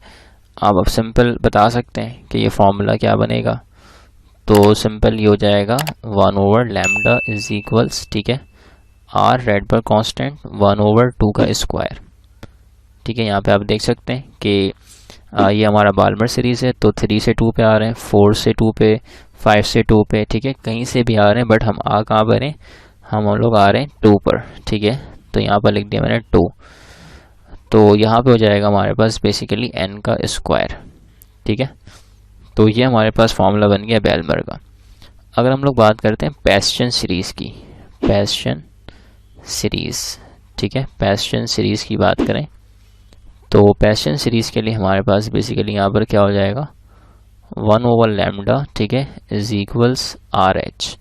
आप अब सिंपल बता सकते हैं कि ये फार्मूला क्या बनेगा। तो सिंपल ये हो जाएगा 1/लैम्डा इज इक्वल्स, ठीक है, आर रेड पर कांस्टेंट 1/2 का स्क्वायर। ठीक है, यहाँ पे आप देख सकते हैं कि ये हमारा बाल्मर सीरीज़ है, तो 3 से 2 पे आ रहे हैं, 4 से 2 पे, 5 से 2 पे, ठीक है, कहीं से भी आ रहे हैं, बट हम आ कहाँ पर हैं, हम लोग आ रहे हैं 2 पर। ठीक है, तो यहाँ पर लिख दिया मैंने 2, तो यहाँ पे हो जाएगा हमारे पास बेसिकली n का स्क्वायर। ठीक है, तो ये हमारे पास फार्मूला बन गया बाल्मर का। अगर हम लोग बात करते हैं पैस्चन सीरीज़ की, पैस्चन सीरीज़, ठीक है, पैस्चन सीरीज़ की बात करें तो पैस्चन सीरीज़ के लिए हमारे पास बेसिकली यहाँ पर क्या हो जाएगा, 1/लैम्डा, ठीक है, is equals R H,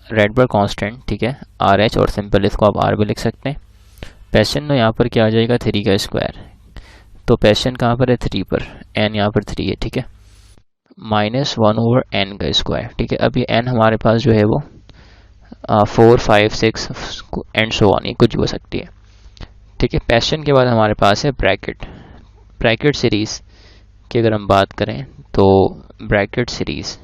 red पर कांस्टेंट, ठीक है, आर एच, और सिंपल इसको आप आर भी लिख सकते हैं। पैशन में यहाँ पर क्या आ जाएगा, 3 का स्क्वायर, तो पैशन कहाँ पर है, 3 पर, n यहाँ पर 3 है। ठीक है, -1/n का स्क्वायर। ठीक है, अब ये n हमारे पास जो है वो 4 5 6 एंड सो ऑन, ये कुछ भी हो सकती है। ठीक है, पैशन के बाद हमारे पास है ब्रैकेट, ब्रैकेट सीरीज़ की अगर हम बात करें तो ब्रैकेट सीरीज़,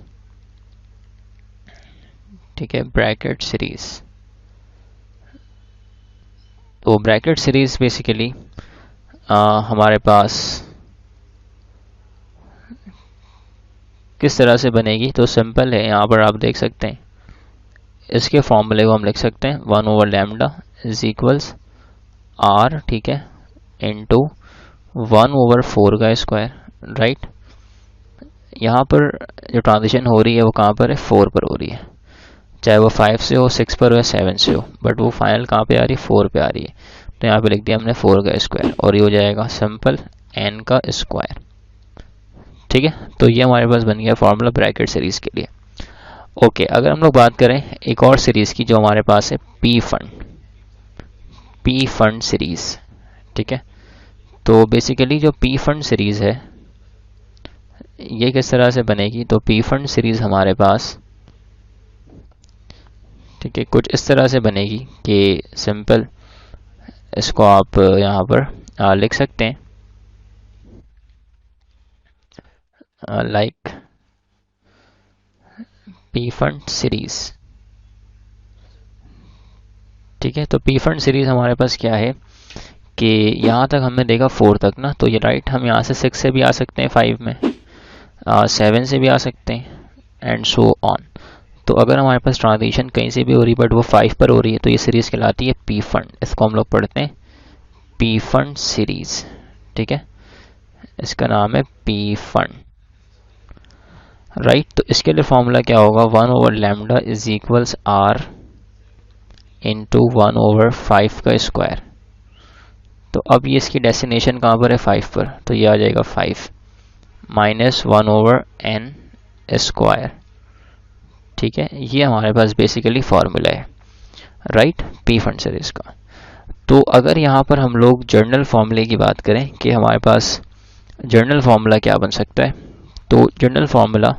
ठीक है, ब्रैकेट सीरीज़, तो ब्रैकेट सीरीज़ बेसिकली हमारे पास किस तरह से बनेगी, तो सिंपल है, यहाँ पर आप देख सकते हैं इसके फॉर्मूले को हम लिख सकते हैं 1/लैम्डा इज इक्वल्स आर, ठीक है, इंटू 1/4 का स्क्वायर, राइट। यहाँ पर जो ट्रांजिशन हो रही है वो कहाँ पर है, 4 पर हो रही है, चाहे वो 5 से हो, 6 पर हो या 7 से हो, बट वो फाइनल कहाँ पे आ रही है, 4 पे आ रही है। तो यहाँ पे लिख दिया हमने 4 का स्क्वायर, और ये हो जाएगा सिंपल n का स्क्वायर। ठीक है, तो ये हमारे पास बन गया फॉर्मूला ब्रैकेट सीरीज़ के लिए। ओके, अगर हम लोग बात करें एक और सीरीज़ की जो हमारे पास है P fund, P fund series. ठीक है, तो बेसिकली जो पी फंड सीरीज़ है ये किस तरह से बनेगी, तो पी फंड सीरीज़ हमारे पास, ठीक है, कुछ इस तरह से बनेगी कि सिंपल इसको आप यहाँ पर लिख सकते हैं लाइक पी फंड सीरीज। ठीक है, तो पी फंड सीरीज हमारे पास क्या है कि यहाँ तक हमने देखा 4 तक ना, तो ये राइट हम यहाँ से 6 से भी आ सकते हैं, 5 में 7 से भी आ सकते हैं एंड सो ऑन। तो अगर हमारे पास ट्रांजिशन कहीं से भी हो रही बट वो 5 पर हो रही है तो ये सीरीज कहलाती है पी फंड। इसको हम लोग पढ़ते हैं पी फंड सीरीज। ठीक है, इसका नाम है पी फंड राइट। तो इसके लिए फॉर्मूला क्या होगा, 1/λ इज इक्वल्स आर इंटू 1/5 का स्क्वायर। तो अब ये इसकी डेस्टिनेशन कहाँ पर है, 5 पर, तो ये आ जाएगा 5 माइनस 1/n स्क्वायर। ठीक है, ये हमारे पास बेसिकली फॉर्मूला है राइट, पी फंड सीरीज का। तो अगर यहाँ पर हम लोग जर्नल फॉर्मूले की बात करें कि हमारे पास जर्नल फार्मूला क्या बन सकता है, तो जर्नल फार्मूला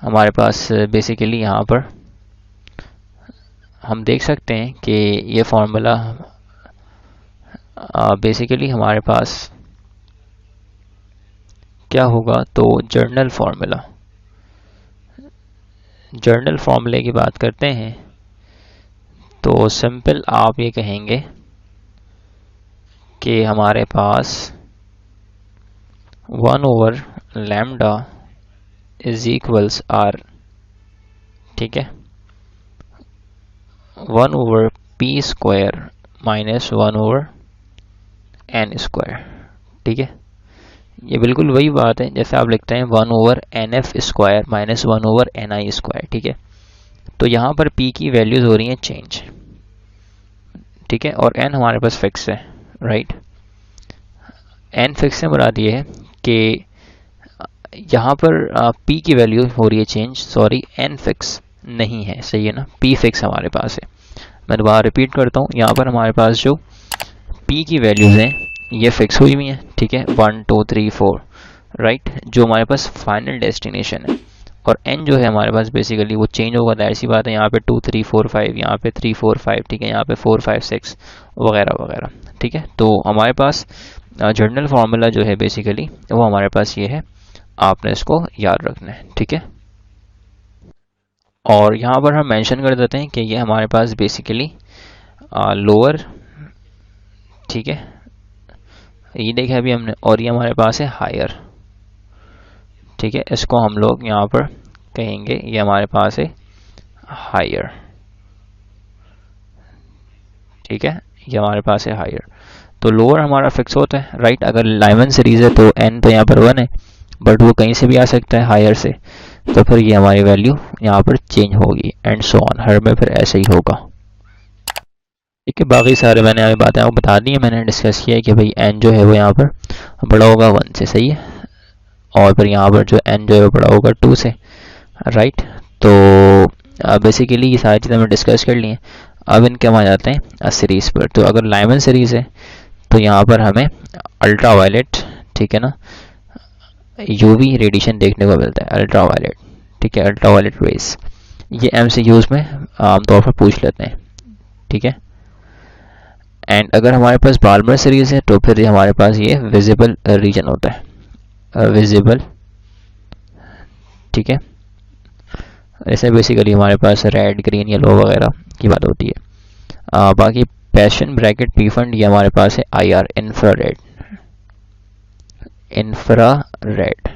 हमारे पास बेसिकली यहाँ पर हम देख सकते हैं कि ये फार्मूला बेसिकली हमारे पास क्या होगा, तो जर्नल फार्मूले की बात करते हैं तो सिंपल आप ये कहेंगे कि हमारे पास 1/λ इज इक्वल्स आर। ठीक है, 1/p square minus 1/n square. ठीक है, ये बिल्कुल वही बात है जैसे आप लिखते हैं 1/nf square minus 1/ni square. ठीक है, तो यहाँ पर p की वैल्यूज हो रही हैं चेंज। ठीक है, और n हमारे पास फिक्स है राइट। n फिक्स से मुराद ये है कि यहाँ पर p की वैल्यू हो रही है चेंज, सॉरी n फिक्स नहीं है, सही है ना, p फिक्स हमारे पास है। मैं दोबारा रिपीट करता हूँ, यहाँ पर हमारे पास जो p की वैल्यूज हैं ये फिक्स हुई हुई हैं। ठीक है, 1 2 3 4 राइट, जो हमारे पास फाइनल डेस्टिनेशन है। और n जो है हमारे पास बेसिकली वो चेंज होगा, जाहिर सी बात है, यहाँ पे 2 3 4 5, यहाँ पे 3 4 5, ठीक है, यहाँ पे 4 5 6 वगैरह वगैरह। ठीक है, तो हमारे पास जर्नल फार्मूला जो है बेसिकली वो हमारे पास ये है, आपने इसको याद रखना है। ठीक है, और यहाँ पर हम मेंशन कर देते हैं कि ये हमारे पास बेसिकली लोअर, ठीक है, ये देखा अभी हमने, और ये हमारे पास है हायर। ठीक है, इसको हम लोग यहाँ पर कहेंगे ये हमारे पास है हायर। ठीक है, ये हमारे पास है हायर। तो लोअर हमारा फिक्स होता है राइट। अगर लाइमन सीरीज है तो n तो यहाँ पर 1 है, बट वो कहीं से भी आ सकता है हायर से, तो फिर ये हमारी वैल्यू यहाँ पर चेंज होगी एंड सो ऑन, हर में फिर ऐसे ही होगा। ठीक है, बाकी सारे मैंने अभी बातें आपको बता दी है, मैंने डिस्कस किया है कि भाई n जो है वो यहाँ पर बड़ा होगा 1 से, सही है, और फिर यहाँ पर जो n जो है वो बड़ा होगा 2 से राइट। तो बेसिकली ये सारी चीज़ें हमने डिस्कस कर ली हैं। अब इनके हम आ जाते हैं सीरीज़ पर। तो अगर लाइमन सीरीज़ है तो यहाँ पर हमें अल्ट्रा वायलेट, ठीक है ना, यूवी रेडिएशन देखने को मिलता है, अल्ट्रा वायलेट। ठीक है, अल्ट्रा वायलेट रेज, ये एमसीक्यूज में आमतौर पर पूछ लेते हैं। ठीक है, एंड अगर हमारे पास बाल्मर सीरीज है तो फिर ये हमारे पास ये विजिबल रीजन होता है, विजिबल। ठीक है, ऐसे बेसिकली हमारे पास रेड ग्रीन येलो वगैरह की बात होती है। बाकी पैशन ब्रैकेट पी फंड ये हमारे पास है आईआर, इंफ्रारेड, इंफ्रारेड।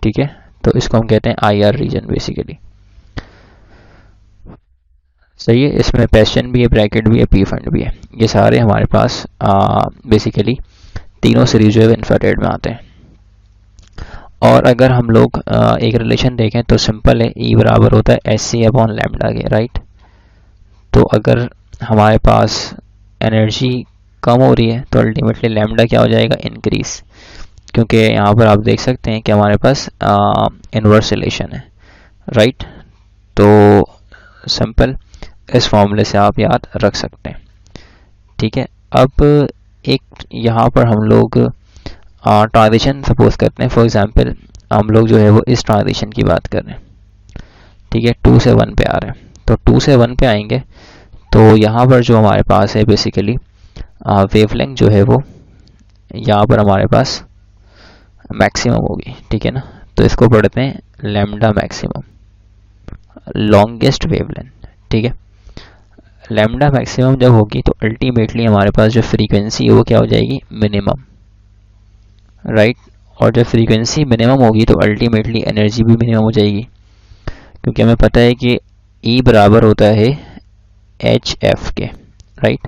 ठीक है, तो इसको हम कहते हैं आईआर रीजन बेसिकली, सही है। इसमें पैशन भी है, ब्रैकेट भी है, पी फंड भी है, ये सारे हमारे पास बेसिकली तीनों सीरीज जो है इंफ्रारेड में आते हैं। और अगर हम लोग एक रिलेशन देखें तो सिंपल है, ई बराबर होता है एस सी अपॉन लैम्डा के राइट। तो अगर हमारे पास एनर्जी कम हो रही है तो अल्टीमेटली लैम्डा क्या हो जाएगा, इंक्रीज, क्योंकि यहाँ पर आप देख सकते हैं कि हमारे पास इन्वर्स रिलेशन है राइट। तो सिंपल इस फॉर्मूले से आप याद रख सकते हैं। ठीक है, अब एक यहाँ पर हम लोग ट्रांजिशन सपोज करते हैं, फॉर एग्जांपल हम लोग जो है वो इस ट्रांजिशन की बात कर रहे हैं। ठीक है, 2 से 1 पे आ रहे हैं, तो 2 से 1 पे आएंगे तो यहाँ पर जो हमारे पास है बेसिकली वेवलेंथ जो है वो यहाँ पर हमारे पास मैक्सिमम होगी। ठीक है ना, तो इसको पढ़ते हैं लैम्डा मैक्सिमम। लॉन्गेस्ट वेवलेंथ, ठीक है। लैम्डा मैक्सिमम जब होगी तो अल्टीमेटली हमारे पास जो फ्रीक्वेंसी है वो क्या हो जाएगी, मिनिमम, राइट। और जब फ्रीक्वेंसी मिनिमम होगी तो अल्टीमेटली एनर्जी भी मिनिमम हो जाएगी, क्योंकि हमें पता है कि E बराबर होता है एच एफ के, राइट।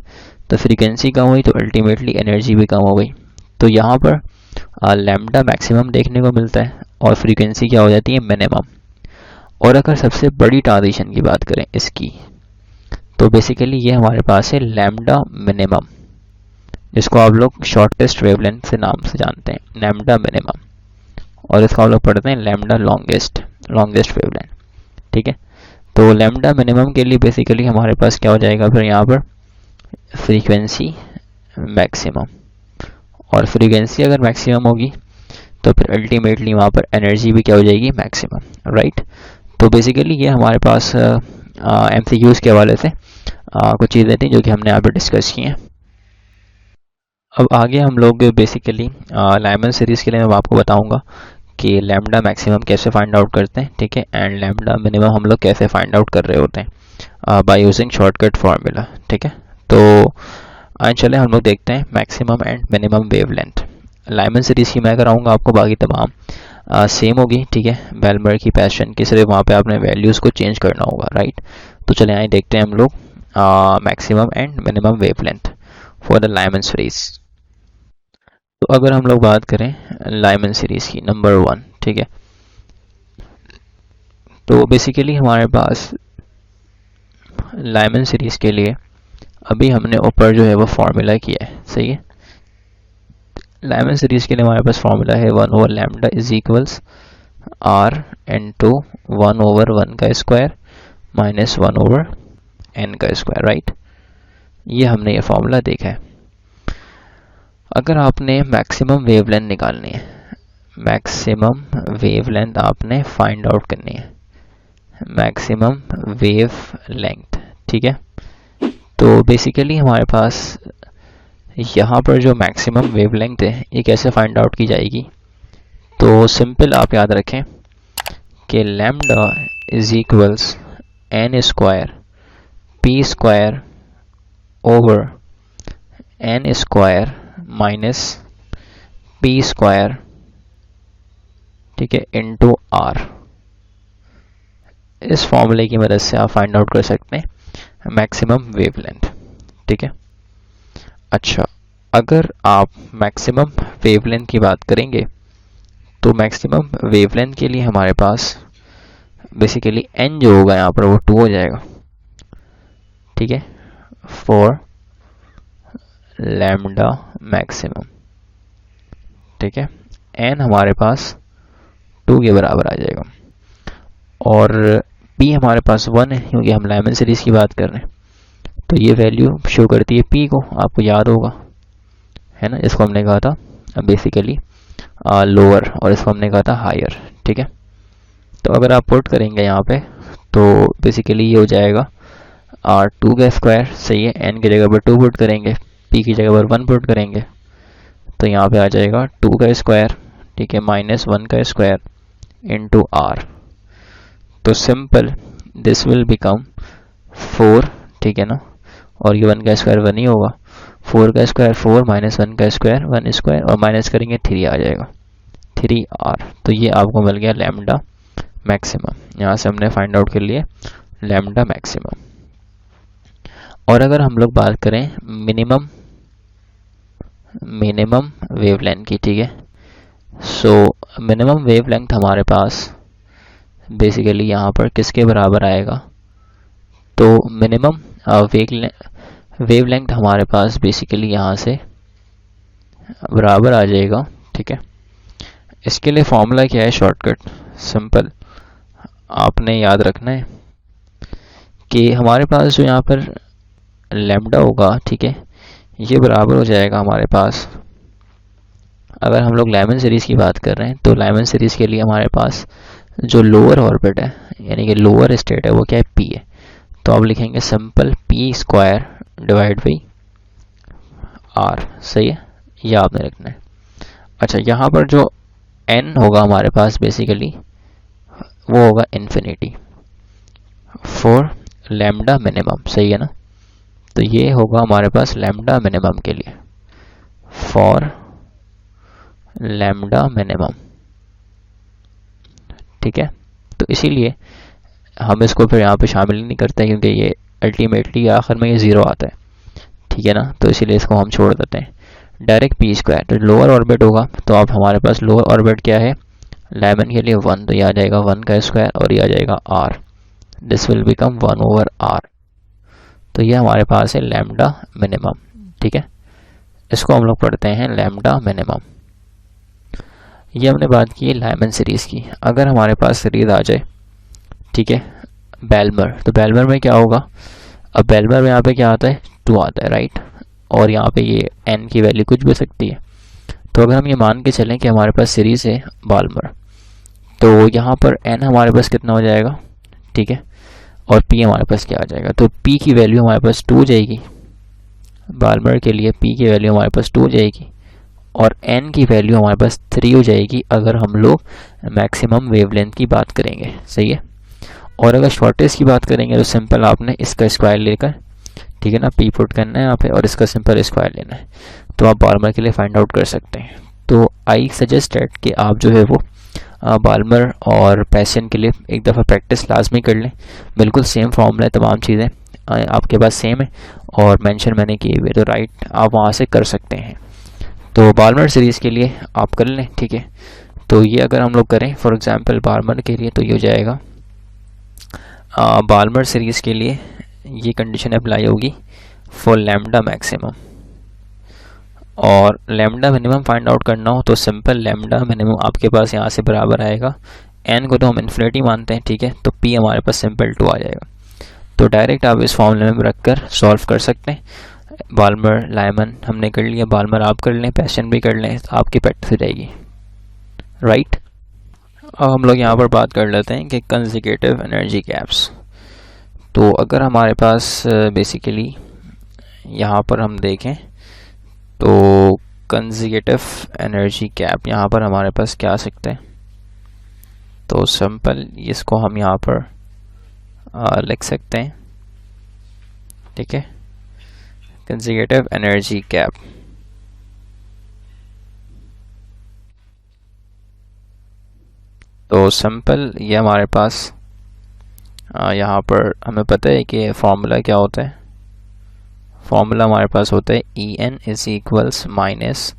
तो फ्रीक्वेंसी कम हुई तो अल्टीमेटली एनर्जी भी कम हो गई। तो यहाँ पर लैम्डा मैक्सिमम देखने को मिलता है और फ्रीक्वेंसी क्या हो जाती है, मिनिमम। और अगर सबसे बड़ी ट्रांजिशन की बात करें इसकी, तो बेसिकली ये हमारे पास है लैम्डा मिनिमम, जिसको आप लोग शॉर्टेस्ट वेवलेंथ से नाम से जानते हैं, लैम्डा मिनिमम। और इसको आप लोग पढ़ते हैं लैम्डा लॉन्गेस्ट, लॉन्गेस्ट वेवलेंथ, ठीक है। तो लैम्डा मिनिमम के लिए बेसिकली हमारे पास क्या हो जाएगा फिर यहाँ पर, फ्रीक्वेंसी मैक्सिमम। और फ्रीक्वेंसी अगर मैक्सिमम होगी तो फिर अल्टीमेटली वहाँ पर एनर्जी भी क्या हो जाएगी, मैक्सिमम, राइट। तो बेसिकली ये हमारे पास MCQs के हवाले से कुछ चीज़ें थी जो कि हमने यहाँ पर डिस्कस की हैं। अब आगे हम लोग बेसिकली लाइमन सीरीज़ के लिए मैं आपको बताऊंगा कि लैम्डा मैक्सिमम कैसे फाइंड आउट करते हैं, ठीक है, एंड लैम्डा मिनिमम हम लोग कैसे फाइंड आउट कर रहे होते हैं बाय यूजिंग शॉर्टकट फार्मूला, ठीक है। तो आज चले हम लोग देखते हैं maximum and minimum wavelength. Lyman series की मैं कराऊंगा आपको, बाकी तमाम सेम होगी, ठीक है। बेलमर की पैशन की सिर्फ वहाँ पे आपने वैल्यूज़ को चेंज करना होगा, राइट। तो चले आए देखते हैं हम लोग maximum and minimum wavelength for the Lyman series. तो अगर हम लोग बात करें लाइमन सीरीज़ की नंबर 1, ठीक है, तो बेसिकली हमारे पास लाइमन सीरीज़ के लिए अभी हमने ऊपर जो है वो फार्मूला किया है, सही है। लाइमन सीरीज़ के लिए हमारे पास फार्मूला है 1 over lambda is equals R into 1 over 1 का स्क्वायर माइनस 1 ओवर एन का स्क्वायर, राइट। ये हमने ये फार्मूला देखा है। अगर आपने मैक्सिमम वेवलेंथ निकालनी है, मैक्सिमम वेवलेंथ आपने फाइंड आउट करनी है, मैक्सिमम वेव लेंथ, ठीक है। तो बेसिकली हमारे पास यहाँ पर जो मैक्सिमम वेवलेंथ है ये कैसे फाइंड आउट की जाएगी, तो सिंपल आप याद रखें कि lambda is equals n square p square over n square minus p square, ठीक है, इनटू आर। इस फॉर्मूले की मदद से आप फाइंड आउट कर सकते हैं मैक्सिमम वेवलेंथ, ठीक है। अच्छा, अगर आप मैक्सिमम वेवलेंथ की बात करेंगे तो मैक्सिमम वेवलेंथ के लिए हमारे पास बेसिकली n जो होगा यहाँ पर वो 2 हो जाएगा, ठीक है, फॉर लैम्डा मैक्सिमम, ठीक है। n हमारे पास 2 के बराबर आ जाएगा और p हमारे पास 1 है क्योंकि हम लाइमन सीरीज़ की बात कर रहे हैं। तो ये वैल्यू शो करती है p को, आपको याद होगा, है ना, इसको हमने कहा था बेसिकली लोअर और इसको हमने कहा था हायर, ठीक है। तो अगर आप पुट करेंगे यहाँ पे तो बेसिकली ये हो जाएगा 2 का स्क्वायर, सही है। n की जगह पर 2 पुट करेंगे, p की जगह पर 1 पुट करेंगे, तो यहाँ पे आ जाएगा 2 का स्क्वायर, ठीक है, माइनस 1 का स्क्वायर इनटू r। तो सिंपल दिस विल बिकम 4, ठीक है ना, और ये 1 का स्क्वायर 1 ही होगा, 4 का स्क्वायर 4 माइनस 1 का स्क्वायर 1 स्क्वायर और माइनस करेंगे 3 आ जाएगा, 3r। तो ये आपको मिल गया लैम्डा मैक्सिमम। यहाँ से हमने फाइंड आउट कर लिए लैम्डा मैक्सिमम। और अगर हम लोग बात करें मिनिमम वेवलेंथ की, ठीक है, सो मिनिमम वेवलेंथ हमारे पास बेसिकली यहाँ पर किसके बराबर आएगा, तो मिनिमम वेवलेंथ हमारे पास बेसिकली यहाँ से बराबर आ जाएगा, ठीक है। इसके लिए फॉर्मूला क्या है, शॉर्टकट सिंपल आपने याद रखना है कि हमारे पास जो यहाँ पर लैम्डा होगा, ठीक है, ये बराबर हो जाएगा हमारे पास, अगर हम लोग लाइमन सीरीज़ की बात कर रहे हैं तो लाइमन सीरीज़ के लिए हमारे पास जो लोअर ऑर्बिट है यानी कि लोअर स्टेट है वो क्या है, p है। तो आप लिखेंगे simple p square divide by r, सही है, ये आपने रखना है। अच्छा, यहाँ पर जो n होगा हमारे पास बेसिकली वो होगा इन्फिनिटी, फॉर लैम्डा मिनिमम, सही है ना। तो ये होगा हमारे पास लैम्डा मिनिमम के लिए, फॉर लैम्डा मिनिमम, ठीक है। तो इसीलिए हम इसको फिर यहाँ पे शामिल नहीं करते क्योंकि ये अल्टीमेटली आखिर में ये ज़ीरो आता है, ठीक है ना। तो इसीलिए इसको हम छोड़ देते हैं। डायरेक्ट पी स्क्वायर, तो लोअर ऑर्बिट होगा तो अब हमारे पास लोअर ऑर्बिट क्या है लाइमन के लिए 1, तो ये आ जाएगा 1 का स्क्वायर और ये आ जाएगा are, this will become 1/r। तो ये हमारे पास है लैम्डा मिनिमम, ठीक है। इसको हम लोग पढ़ते हैं लैम्डा मिनिमम। ये हमने बात की लाइमन सीरीज़ की। अगर हमारे पास सीरीज आ जाए, ठीक है, बेलमर, तो बेलमर में क्या होगा, अब बेलमर में यहाँ पे क्या आता है 2 आता है, राइट। और यहाँ पे ये n की वैल्यू कुछ भी हो सकती है। तो अगर हम ये मान के चलें कि हमारे पास सीरीज़ है बाल्मर, तो यहाँ पर n हमारे पास कितना हो जाएगा, ठीक है, और p हमारे पास क्या आ जाएगा, तो p की वैल्यू हमारे पास 2 जाएगी। बाल्मर के लिए p की वैल्यू हमारे पास 2 जाएगी और n की वैल्यू हमारे पास 3 हो जाएगी अगर हम लोग मैक्सिमम वेवलेंथ की बात करेंगे, सही है। और अगर शॉर्टेस्ट की बात करेंगे तो सिंपल आपने इसका स्क्वायर लेकर, ठीक है ना, पी पुट करना है यहाँ पे और इसका सिंपल स्क्वायर लेना है, तो आप बाल्मर के लिए फाइंड आउट कर सकते हैं। तो आई सजेस्टेड कि आप जो है वो बाल्मर और पैशन के लिए एक दफ़ा प्रैक्टिस लाजमी कर लें। बिल्कुल सेम फॉर्मूला है, तमाम चीज़ें आपके पास सेम है और मेंशन मैंने किए हुए, तो राइट आप वहाँ से कर सकते हैं। तो बाल्मर सीरीज़ के लिए आप कर लें, ठीक है। तो ये अगर हम लोग करें फॉर एग्जांपल बाल्मर के लिए, तो ये हो जाएगा बाल्मर सीरीज़ के लिए ये कंडीशन अप्लाई होगी फॉर लैम्डा मैक्सिमम। और लैम्डा मिनिमम फाइंड आउट करना हो तो सिंपल लैम्डा मिनिमम आपके पास यहाँ से बराबर आएगा, n को तो हम इन्फिनिटी मानते हैं, ठीक है, तो p हमारे पास सिंपल 2 आ जाएगा। तो डायरेक्ट आप इस फॉर्मूले में रख कर सॉल्व कर सकते हैं। बाल्मर लाइमन हमने कर लिया, बाल्मर आप कर लें, पैशन भी कर लें, तो आपकी प्रैक्टिस हो जाएगी, राइट। अब हम लोग यहाँ पर बात कर लेते हैं कि कंसेक्यूटिव एनर्जी गैप्स। तो अगर हमारे पास बेसिकली यहाँ पर हम देखें तो कंसेक्यूटिव एनर्जी गैप यहाँ पर हमारे पास क्या आ सकते हैं, तो सिंपल इसको हम यहाँ पर लिख सकते हैं, ठीक है, कंसेक्यूटिव एनर्जी गैप। तो सिंपल ये हमारे पास यहाँ पर हमें पता है कि फॉर्मूला क्या होता है, फॉर्मूला हमारे पास होता है En is equals minus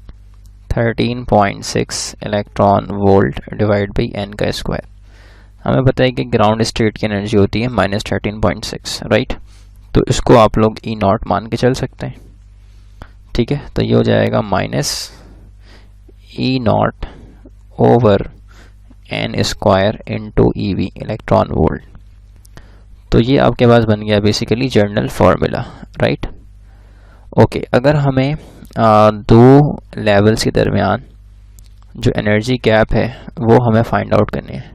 13.6 electron volt divide by n का स्क्वायर। हमें पता है कि ग्राउंड स्टेट की एनर्जी होती है माइनस 13.6, राइट। तो इसको आप लोग E0 मान के चल सकते हैं, ठीक है। तो ये हो जाएगा minus E0 over n square into EV electron volt. तो ये आपके पास बन गया basically journal formula, right. Okay, अगर हमें दो लेवल्स के दरमियान जो एनर्जी गैप है वो हमें फाइंड आउट करनी है,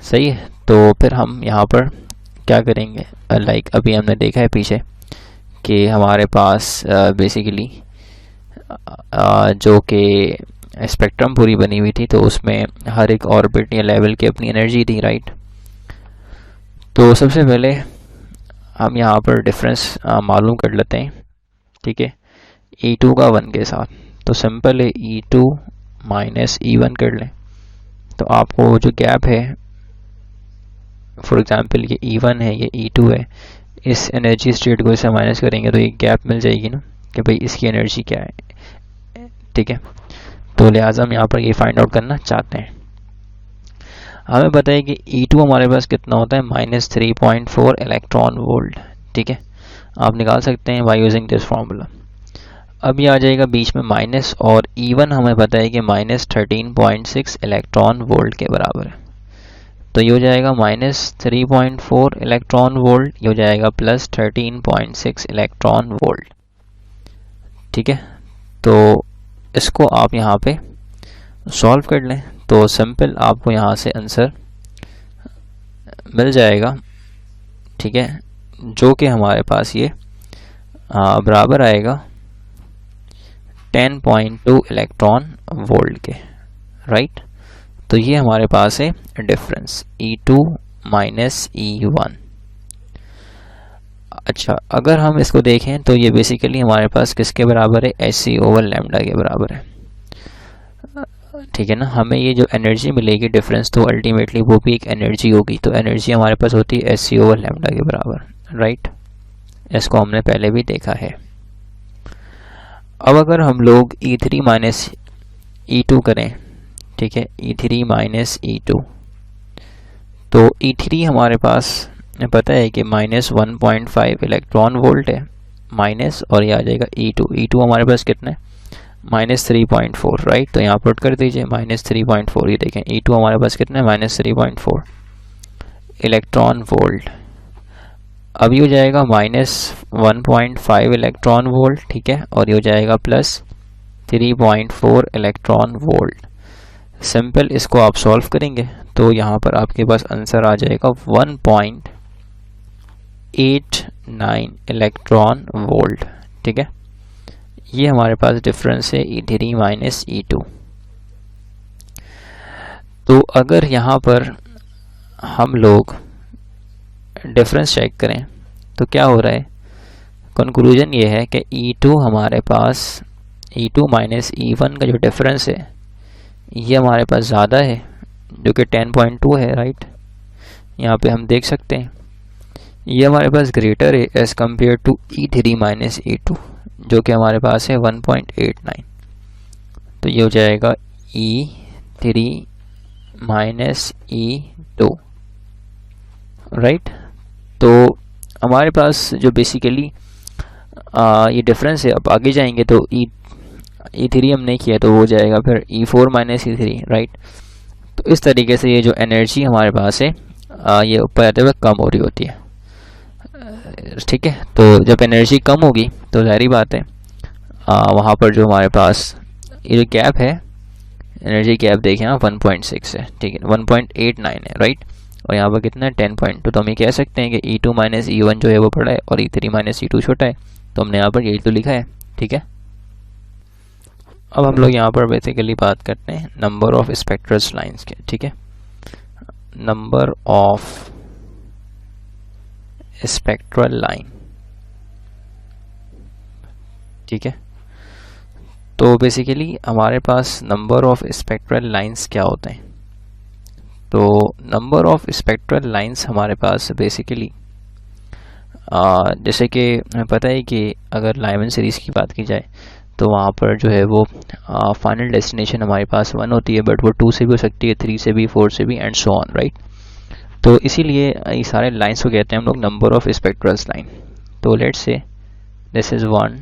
सही है। तो फिर हम यहाँ पर क्या करेंगे, लाइक अभी हमने देखा है पीछे कि हमारे पास बेसिकली जो कि स्पेक्ट्रम पूरी बनी हुई थी, तो उसमें हर एक ऑर्बिट या लेवल की अपनी एनर्जी थी, राइट। तो सबसे पहले हम यहाँ पर डिफरेंस मालूम कर लेते हैं, ठीक है, E2 का 1 के साथ। तो सिंपल है E2 माइनस E1 कर लें, तो आपको जो गैप है फॉर एग्जांपल ये E1 है, ये E2 है, इस एनर्जी स्टेट को इसे माइनस करेंगे तो ये गैप मिल जाएगी ना कि भाई इसकी एनर्जी क्या है, ठीक है। तो लिहाजा हम यहाँ पर ये फाइंड आउट करना चाहते हैं। हमें पता है कि E2 हमारे पास कितना होता है माइनस 3.4 इलेक्ट्रॉन वोल्ट, ठीक है, आप निकाल सकते हैं बाय यूजिंग दिस फार्मूला। अब ये आ जाएगा बीच में माइनस, और E1 हमें पता है कि माइनस 13.6 इलेक्ट्रॉन वोल्ट के बराबर है। तो ये हो जाएगा माइनस 3.4 इलेक्ट्रॉन वोल्ट, ये हो जाएगा प्लस 13.6 इलेक्ट्रॉन वोल्ट, ठीक है। तो इसको आप यहाँ पे सॉल्व कर लें तो सिंपल आपको यहाँ से आंसर मिल जाएगा, ठीक है, जो कि हमारे पास ये बराबर आएगा 10.2 इलेक्ट्रॉन वोल्ट के, राइट। तो ये हमारे पास है डिफरेंस E2 माइनस E1। अच्छा, अगर हम इसको देखें तो ये बेसिकली हमारे पास किसके बराबर है, एच सी ओवर लैम्डा के बराबर है, ठीक है ना। हमें ये जो एनर्जी मिलेगी डिफरेंस, तो अल्टीमेटली वो भी एक एनर्जी होगी, तो एनर्जी हमारे पास होती है एच सी ओवर लैम्डा के बराबर, राइट। इसको हमने पहले भी देखा है। अब अगर हम लोग E3 माइनस E2 करें, ठीक है, E3 माइनस E2, तो E3 हमारे पास पता है कि -1.5 इलेक्ट्रॉन वोल्ट है, माइनस, और ये आ जाएगा E2 हमारे पास कितना है, -3.4, राइट। तो यहाँ पुट कर दीजिए -3.4, ये देखें E2 हमारे पास कितना है, -3.4 इलेक्ट्रॉन वोल्ट। अब ये हो जाएगा -1.5 इलेक्ट्रॉन वोल्ट, ठीक है, और ये हो जाएगा +3.4 इलेक्ट्रॉन वोल्ट। सिंपल, इसको आप सॉल्व करेंगे तो यहाँ पर आपके पास आंसर आ जाएगा 1.89 इलेक्ट्रॉन वोल्ट, ठीक है। ये हमारे पास डिफरेंस है E3 माइनस E2। तो अगर यहाँ पर हम लोग डिफरेंस चेक करें तो क्या हो रहा है, कंक्लूजन ये है कि E2 हमारे पास, E2 माइनस E1 का जो डिफरेंस है ये हमारे पास ज़्यादा है, जो कि 10.2 है, राइट। यहाँ पे हम देख सकते हैं ये हमारे पास ग्रेटर है as compare to E3 minus E2, जो कि हमारे पास है 1.89। तो ये हो जाएगा E3 माइनस E2, राइट। तो हमारे पास जो बेसिकली ये डिफरेंस है, अब आगे जाएंगे तो E3 हम नहीं किया तो हो जाएगा फिर E4 माइनस E3, राइट। तो इस तरीके से ये जो एनर्जी हमारे पास है ये ऊपर आते हुए कम हो रही होती है, ठीक है। तो जब एनर्जी कम होगी तो जाहिर बात है वहाँ पर जो हमारे पास ये जो गैप है, एनर्जी गैप देखें आप 1.6 है, ठीक है, 1.89 है, राइट। और यहाँ पर कितना है 10.2। तो हम ये कह सकते हैं कि E2 माइनस E1 जो है वो बड़ा है और E3 माइनस E2 छोटा है, तो हमने यहाँ पर यही तो लिखा है, ठीक है। अब हम लोग यहाँ पर बेसिकली बात करते हैं नंबर ऑफ स्पेक्ट्रस लाइंस के, ठीक है, नंबर ऑफ स्पेक्ट्रल लाइन, ठीक है। तो बेसिकली हमारे पास नंबर ऑफ स्पेक्ट्रल लाइंस क्या होते हैं, तो नंबर ऑफ स्पेक्ट्रल लाइंस हमारे पास बेसिकली जैसे कि हमें पता है कि अगर लाइमन सीरीज़ की बात की जाए तो वहाँ पर जो है वो फाइनल डेस्टिनेशन हमारे पास 1 होती है, बट वो 2 से भी हो सकती है, 3 से भी, 4 से भी, एंड सो ऑन, राइट। तो इसीलिए ये सारे लाइंस को कहते हैं हम लोग नंबर ऑफ स्पेक्ट्रल्स लाइन। तो लेट्स से दिस इज़ 1,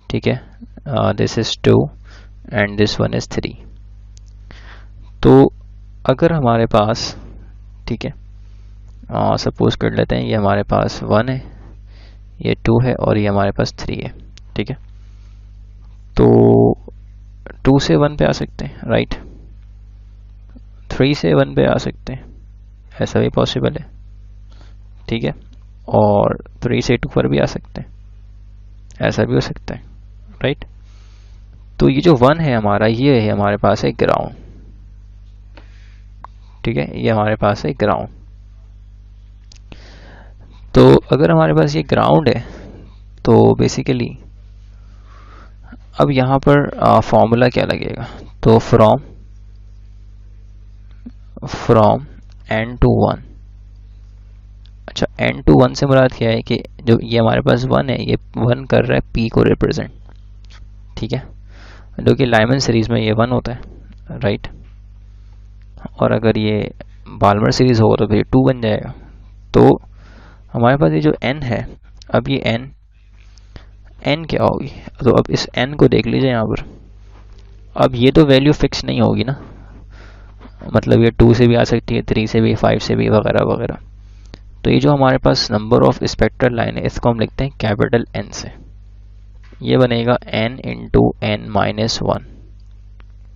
ठीक है, this is 2 and this one is 3। तो अगर हमारे पास, ठीक है, सपोज कर लेते हैं ये हमारे पास 1 है, ये 2 है और ये हमारे पास 3 है, ठीक है। तो 2 से 1 पे आ सकते हैं, राइट, 3 से 1 पे आ सकते हैं, ऐसा भी पॉसिबल है, ठीक है, और 3 से 2 पर भी आ सकते हैं, ऐसा भी हो सकता है, राइट। तो ये जो 1 है हमारा, ये है हमारे पास है ग्राउंड, ठीक है, ये हमारे पास है ग्राउंड। तो अगर हमारे पास ये ग्राउंड है तो बेसिकली अब यहाँ पर फॉर्मूला क्या लगेगा, तो फ्रॉम n to 1। अच्छा, n to 1 से मुराद क्या है कि जो ये हमारे पास 1 है, ये 1 कर रहा है p को रिप्रेजेंट, ठीक है, जो कि लाइमन सीरीज़ में ये 1 होता है, राइट। और अगर ये बाल्मर सीरीज़ होगा तो फिर 2 बन जाएगा। तो हमारे पास ये जो n है, अब ये n क्या होगी, तो अब इस n को देख लीजिए यहाँ पर। अब ये तो वैल्यू फिक्स नहीं होगी ना, मतलब ये 2 से भी आ सकती है, 3 से भी, 5 से भी, वगैरह वगैरह। तो ये जो हमारे पास नंबर ऑफ स्पेक्ट्रल लाइन है, इसको हम लिखते हैं कैपिटल N से। ये बनेगा n इंटू n माइनस 1,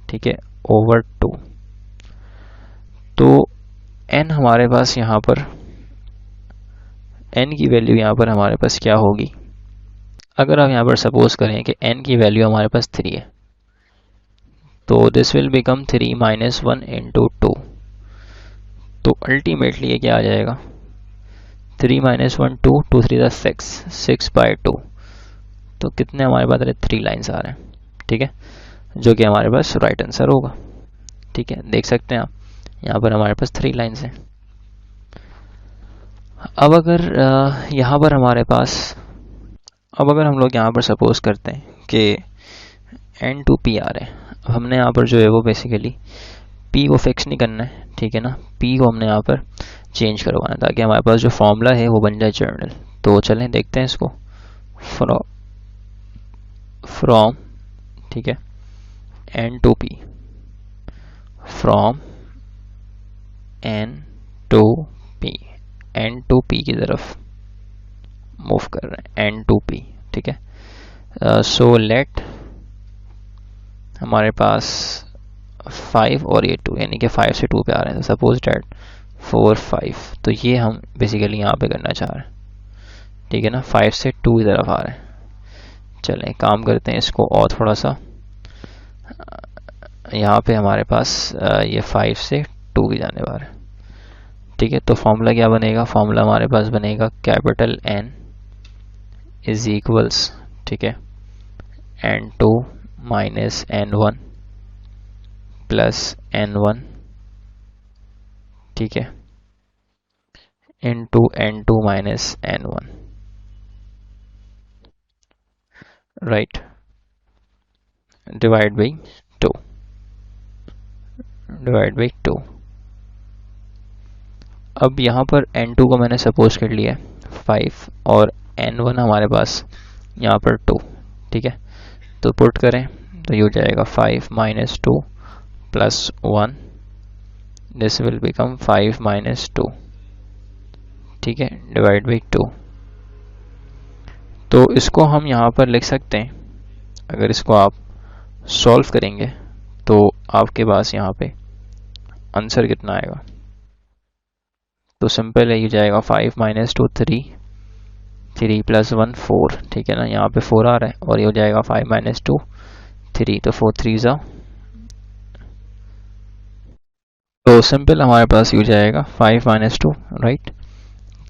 ठीक है, ओवर 2। तो n हमारे पास यहाँ पर, n की वैल्यू यहाँ पर हमारे पास क्या होगी, अगर आप यहाँ पर सपोज करें कि n की वैल्यू हमारे पास 3 है, तो this will become 3 minus 1 into 2। तो अल्टीमेटली ये क्या आ जाएगा, 3 माइनस 1 2, 2 3 ज़ा 6, 6/2। तो कितने हमारे पास 3 लाइन्स आ रहे हैं, ठीक है, जो कि हमारे पास राइट आंसर होगा। ठीक है, देख सकते हैं आप यहाँ पर हमारे पास 3 लाइन्स हैं। अब अगर यहाँ पर हमारे पास, अब अगर हम लोग यहाँ पर सपोज करते हैं कि N2P आ रहे हैं, अब हमने यहाँ पर जो है वो बेसिकली P को फिक्स नहीं करना है, ठीक है ना, P को हमने यहाँ पर चेंज करवाना है ताकि हमारे पास जो फॉर्मूला है वो बन जाए जर्नल। तो चलें देखते हैं इसको। फ्रॉम ठीक है N2P, फ्रॉम N2P, N2P की तरफ मूव कर रहे हैं, N2P, ठीक है। सो लेट हमारे पास 5 और ये 2, यानी कि 5 से 2 पे आ रहे हैं, सपोज डैट 4 5, तो ये हम बेसिकली यहाँ पे करना चाह रहे हैं, ठीक है ना, 5 से 2 की तरफ आ रहे हैं। चलें काम करते हैं इसको और थोड़ा सा, यहाँ पे हमारे पास ये 5 से 2 की जाने वाला है, ठीक है। तो फॉर्मूला क्या बनेगा, फॉर्मूला हमारे पास बनेगा कैपिटल N इज इक्वल्स, ठीक है, N2 minus N1 plus N1, ठीक है, into N2 minus N1, right, divide by 2, divide by 2। अब यहाँ पर N2 को मैंने सपोज कर लिया है 5 और N1 हमारे पास यहाँ पर 2, ठीक है। तो पुट करें तो ये हो जाएगा 5 minus 2 plus 1, this will become 5 minus 2, ठीक है, डिवाइड बाई 2। तो इसको हम यहाँ पर लिख सकते हैं, अगर इसको आप सॉल्व करेंगे तो आपके पास यहाँ पे आंसर कितना आएगा। तो सिंपल है, ये जाएगा 5 माइनस 2 3, 3 प्लस 1 4, ठीक है ना, यहाँ पे 4 आ रहा है, और ये हो जाएगा 5 माइनस 2 3, तो 4 3 ज़ा, तो सिंपल हमारे पास ये हो जाएगा 5 माइनस 2, राइट।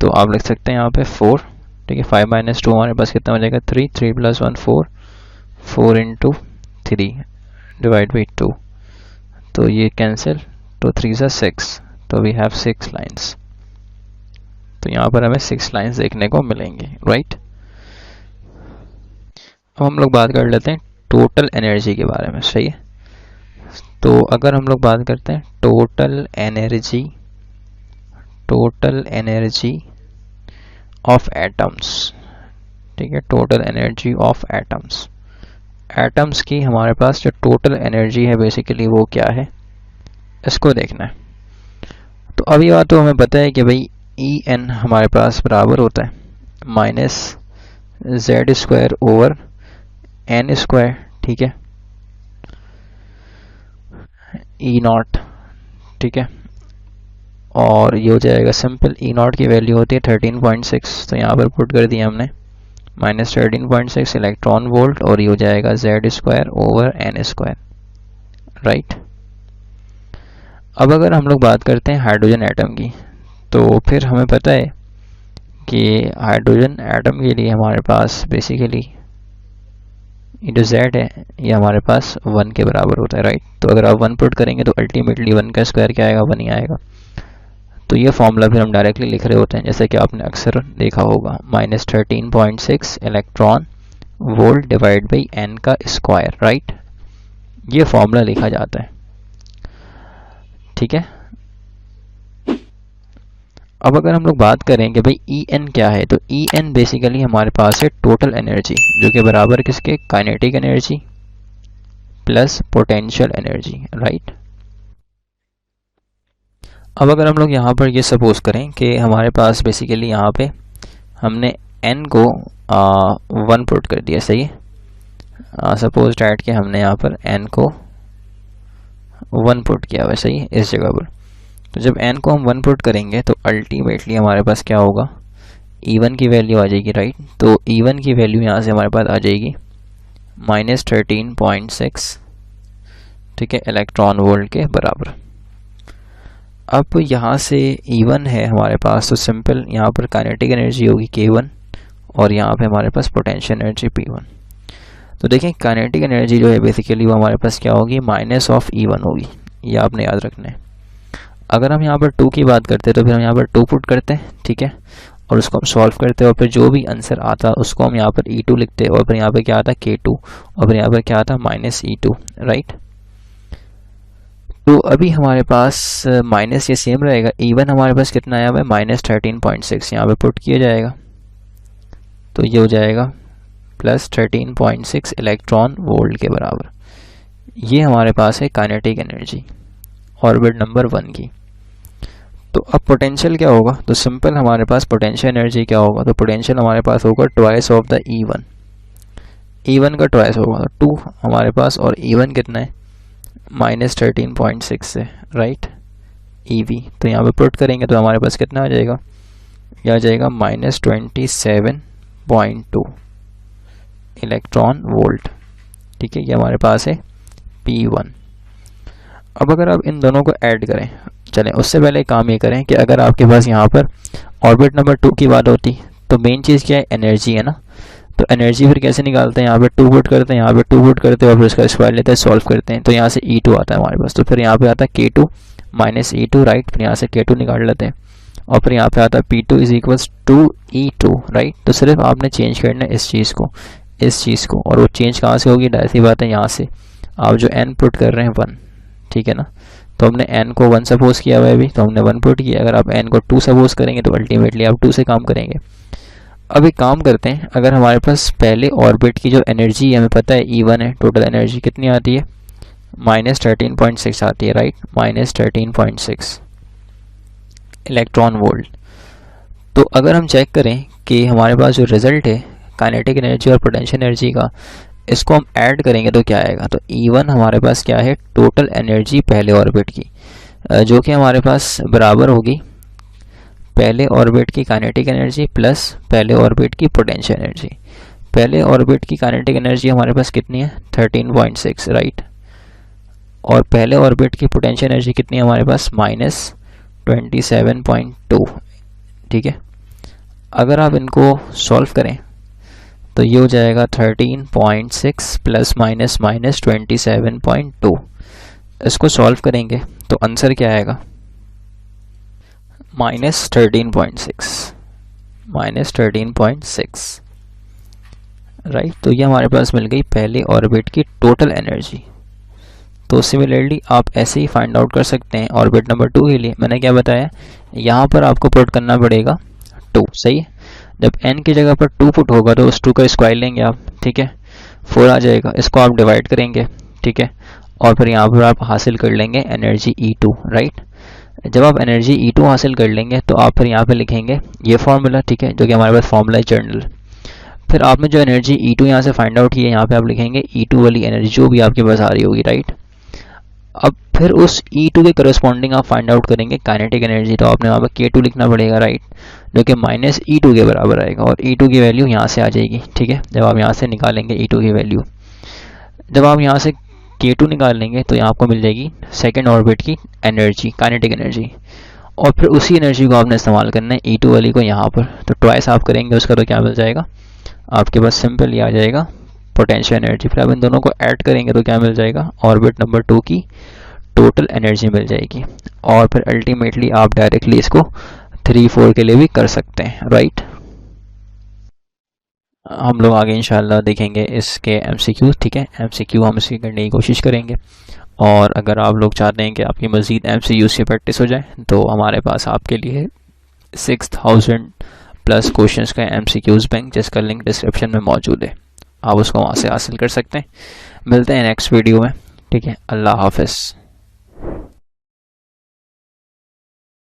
तो आप लिख सकते हैं यहाँ पे 4, ठीक है, 5 माइनस 2 हमारे पास कितना हो जाएगा 3, 3 प्लस 1 4, 4 इंटू 3 डिवाइड बाई 2, तो ये कैंसिल, तो 3 ज़ा 6, तो वी हैव 6 लाइन्स। तो यहाँ पर हमें 6 लाइन्स देखने को मिलेंगी, राइट। अब हम लोग बात कर लेते हैं टोटल एनर्जी के बारे में, सही है। तो अगर हम लोग बात करते हैं टोटल एनर्जी ऑफ एटम्स, ठीक है, total energy of atoms, atoms की हमारे पास जो टोटल एनर्जी है बेसिकली वो क्या है, इसको देखना है। तो अभी बात तो हमें पता है कि भाई En हमारे पास बराबर होता है minus Z square over n square, ठीक है, ई नॉट, ठीक है, और ये हो जाएगा सिंपल, ई नॉट की वैल्यू होती है 13.6, तो यहाँ पर पुट कर दिया हमने माइनस 13.6 इलेक्ट्रॉन वोल्ट, और ये हो जाएगा Z square over n square, right. अब अगर हम लोग बात करते हैं हाइड्रोजन एटम की, तो फिर हमें पता है कि हाइड्रोजन एटम के लिए हमारे पास बेसिकली ये जो Z है ये हमारे पास 1 के बराबर होता है, राइट। तो अगर आप 1 पुट करेंगे तो अल्टीमेटली 1 का स्क्वायर क्या आएगा, 1 ही आएगा। तो ये फॉर्मूला फिर हम डायरेक्टली लिख रहे होते हैं, जैसे कि आपने अक्सर देखा होगा, minus 13.6 electron volt divide by n का स्क्वायर, राइट। ये फॉर्मूला लिखा जाता है, ठीक है। अब अगर हम लोग बात करें कि भाई En क्या है, तो En बेसिकली हमारे पास है टोटल एनर्जी, जो कि बराबर किसके, kinetic energy plus potential energy, right. अब अगर हम लोग यहाँ पर ये सपोज करें कि हमारे पास बेसिकली यहाँ पे हमने N को 1 पुट कर दिया, सही है। सपोज डैट कि हमने यहाँ पर N को 1 पुट किया हुआ, सही है, इस जगह पर। तो जब n को हम 1 पुट करेंगे तो अल्टीमेटली हमारे पास क्या होगा, E1 की वैल्यू आ जाएगी, राइट। तो E1 की वैल्यू यहाँ से हमारे पास आ जाएगी माइनस 13.6, ठीक है, इलेक्ट्रॉन वोल्ट के बराबर। अब यहाँ से E1 है हमारे पास, तो सिंपल यहाँ पर काइनेटिक एनर्जी होगी K1 और यहाँ पे हमारे पास पोटेंशियल एनर्जी P1। तो देखें काइनेटिक एनर्जी जो है बेसिकली वो हमारे पास क्या होगी, माइनस ऑफ E1 होगी, ये आपने याद रखना है। अगर हम यहाँ पर 2 की बात करते हैं तो फिर हम यहाँ पर 2 पुट करते हैं, ठीक है, और उसको हम सॉल्व करते हैं और फिर जो भी आंसर आता है उसको हम यहाँ पर E2 लिखते हैं और फिर यहाँ पर क्या आता है K2 और फिर यहाँ पर क्या आता है माइनस E2, राइट। तो अभी हमारे पास माइनस ये सेम रहेगा, E1 हमारे पास कितना आया हुआ है -13.6, यहाँ पे पुट किया जाएगा तो ये हो जाएगा प्लस 13.6 इलेक्ट्रॉन वोल्ट के बराबर। ये हमारे पास है काइनेटिक एनर्जी ऑर्बिट नंबर 1 की। तो अब पोटेंशियल क्या होगा, तो सिंपल हमारे पास पोटेंशियल एनर्जी क्या होगा, तो पोटेंशियल हमारे पास होगा twice of the E1, E1 का ट्वाइस होगा तो 2 हमारे पास, और E1 कितना है -13.6 से, राइट, EV। तो यहाँ पे पुट करेंगे तो हमारे पास कितना आ जाएगा, यह आ जाएगा -27.2 इलेक्ट्रॉन वोल्ट, ठीक है, ये हमारे पास है P1। अब अगर आप इन दोनों को ऐड करें, चलें उससे पहले काम ये करें कि अगर आपके पास यहाँ पर ऑर्बिट नंबर 2 की बात होती तो मेन चीज़ क्या है, एनर्जी है ना। तो एनर्जी फिर कैसे निकालते हैं, यहाँ पे 2 पुट करते हैं, यहाँ पे 2 पुट करते हैं और फिर उसका स्क्वायर लेते हैं, सॉल्व करते हैं, तो यहाँ से E2 आता है हमारे पास। तो फिर यहाँ पे आता है K2 माइनस E2, राइट, फिर यहाँ से K2 निकाल लेते हैं और फिर यहाँ पे आता है P2 is equals to E2, right. तो सिर्फ आपने चेंज करना है इस चीज़ को, और वो चेंज कहाँ से होगी, डायरेक्ट सी बात है यहाँ से आप जो n पुट कर रहे हैं 1, ठीक है ना। तो हमने n को 1 सपोज किया हुआ है अभी, तो हमने 1 पुट किया। अगर आप n को 2 सपोज करेंगे तो अल्टीमेटली आप 2 से काम करेंगे। अब एक काम करते हैं, अगर हमारे पास पहले ऑर्बिट की जो एनर्जी हमें पता है E1 है, टोटल एनर्जी कितनी आती है -13.6 आती है, राइट, -13.6 इलेक्ट्रॉन वोल्ट। तो अगर हम चेक करें कि हमारे पास जो रिजल्ट है काइनेटिक एनर्जी और पोटेंशियल एनर्जी का, इसको हम ऐड करेंगे तो क्या आएगा, तो E1 हमारे पास क्या है टोटल एनर्जी पहले ऑर्बिट की, जो कि हमारे पास बराबर होगी पहले ऑर्बिट की काइनेटिक एनर्जी प्लस पहले ऑर्बिट की पोटेंशियल एनर्जी। पहले ऑर्बिट की काइनेटिक एनर्जी हमारे पास कितनी है 13.6, राइट, और पहले ऑर्बिट की पोटेंशियल एनर्जी कितनी है हमारे पास -27.2, ठीक है। अगर आप इनको सॉल्व करें तो ये हो जाएगा 13.6 प्लस माइनस -27.2। इसको सॉल्व करेंगे तो आंसर क्या आएगा -13.6, राइट। तो ये हमारे पास मिल गई पहले ऑर्बिट की टोटल एनर्जी। तो सिमिलरली आप ऐसे ही फाइंड आउट कर सकते हैं ऑर्बिट नंबर 2 के लिए। मैंने क्या बताया, यहाँ पर आपको पुट करना पड़ेगा 2, सही है। जब n की जगह पर 2 पुट होगा तो उस 2 का स्क्वायर लेंगे आप, ठीक है, 4 आ जाएगा। इसको आप डिवाइड करेंगे, ठीक है, और फिर यहाँ पर आप हासिल कर लेंगे एनर्जी E2, राइट। जब आप एनर्जी E2 हासिल कर लेंगे तो आप फिर यहाँ पे लिखेंगे ये फार्मूला, ठीक है, जो कि हमारे पास फार्मूला है जर्नल। फिर आपने जो एनर्जी E2 यहाँ से फाइंड आउट की है, यहाँ पे आप लिखेंगे E2 वाली एनर्जी जो भी आपके पास आ रही होगी, राइट। अब फिर उस E2 के करस्पॉन्डिंग आप फाइंड आउट करेंगे काइनेटिक एनर्जी, तो आपने वहाँ पर K2 लिखना पड़ेगा, राइट, जो कि -E2 के बराबर आएगा, और E2 की वैल्यू यहाँ से आ जाएगी, ठीक है। जब आप यहाँ से निकालेंगे E2 की वैल्यू, जब आप यहाँ से K2 निकाल लेंगे तो यहाँ आपको मिल जाएगी सेकेंड ऑर्बिट की एनर्जी, काइनेटिक एनर्जी, और फिर उसी एनर्जी को आपने इस्तेमाल करना है E2 वाली को यहाँ पर। तो ट्वाइस आप करेंगे उसका तो क्या मिल जाएगा आपके पास, सिंपल ही आ जाएगा पोटेंशियल एनर्जी। फिर आप इन दोनों को ऐड करेंगे तो क्या मिल जाएगा, ऑर्बिट नंबर 2 की टोटल एनर्जी मिल जाएगी। और फिर अल्टीमेटली आप डायरेक्टली इसको 3-4 के लिए भी कर सकते हैं, राइट। हम लोग आगे इंशाल्लाह देखेंगे इसके MCQ, ठीक है, MCQ हम इसकी करने की कोशिश करेंगे। और अगर आप लोग चाहते हैं कि आपकी मज़ीद MCQ से प्रैक्टिस हो जाए तो हमारे पास आपके लिए 6000+ क्वेश्चंस का MCQs बैंक, जिसका लिंक डिस्क्रिप्शन में मौजूद है, आप उसको वहाँ से हासिल कर सकते हैं। मिलते हैं नेक्स्ट वीडियो में, ठीक है, अल्लाह हाफ़िज़।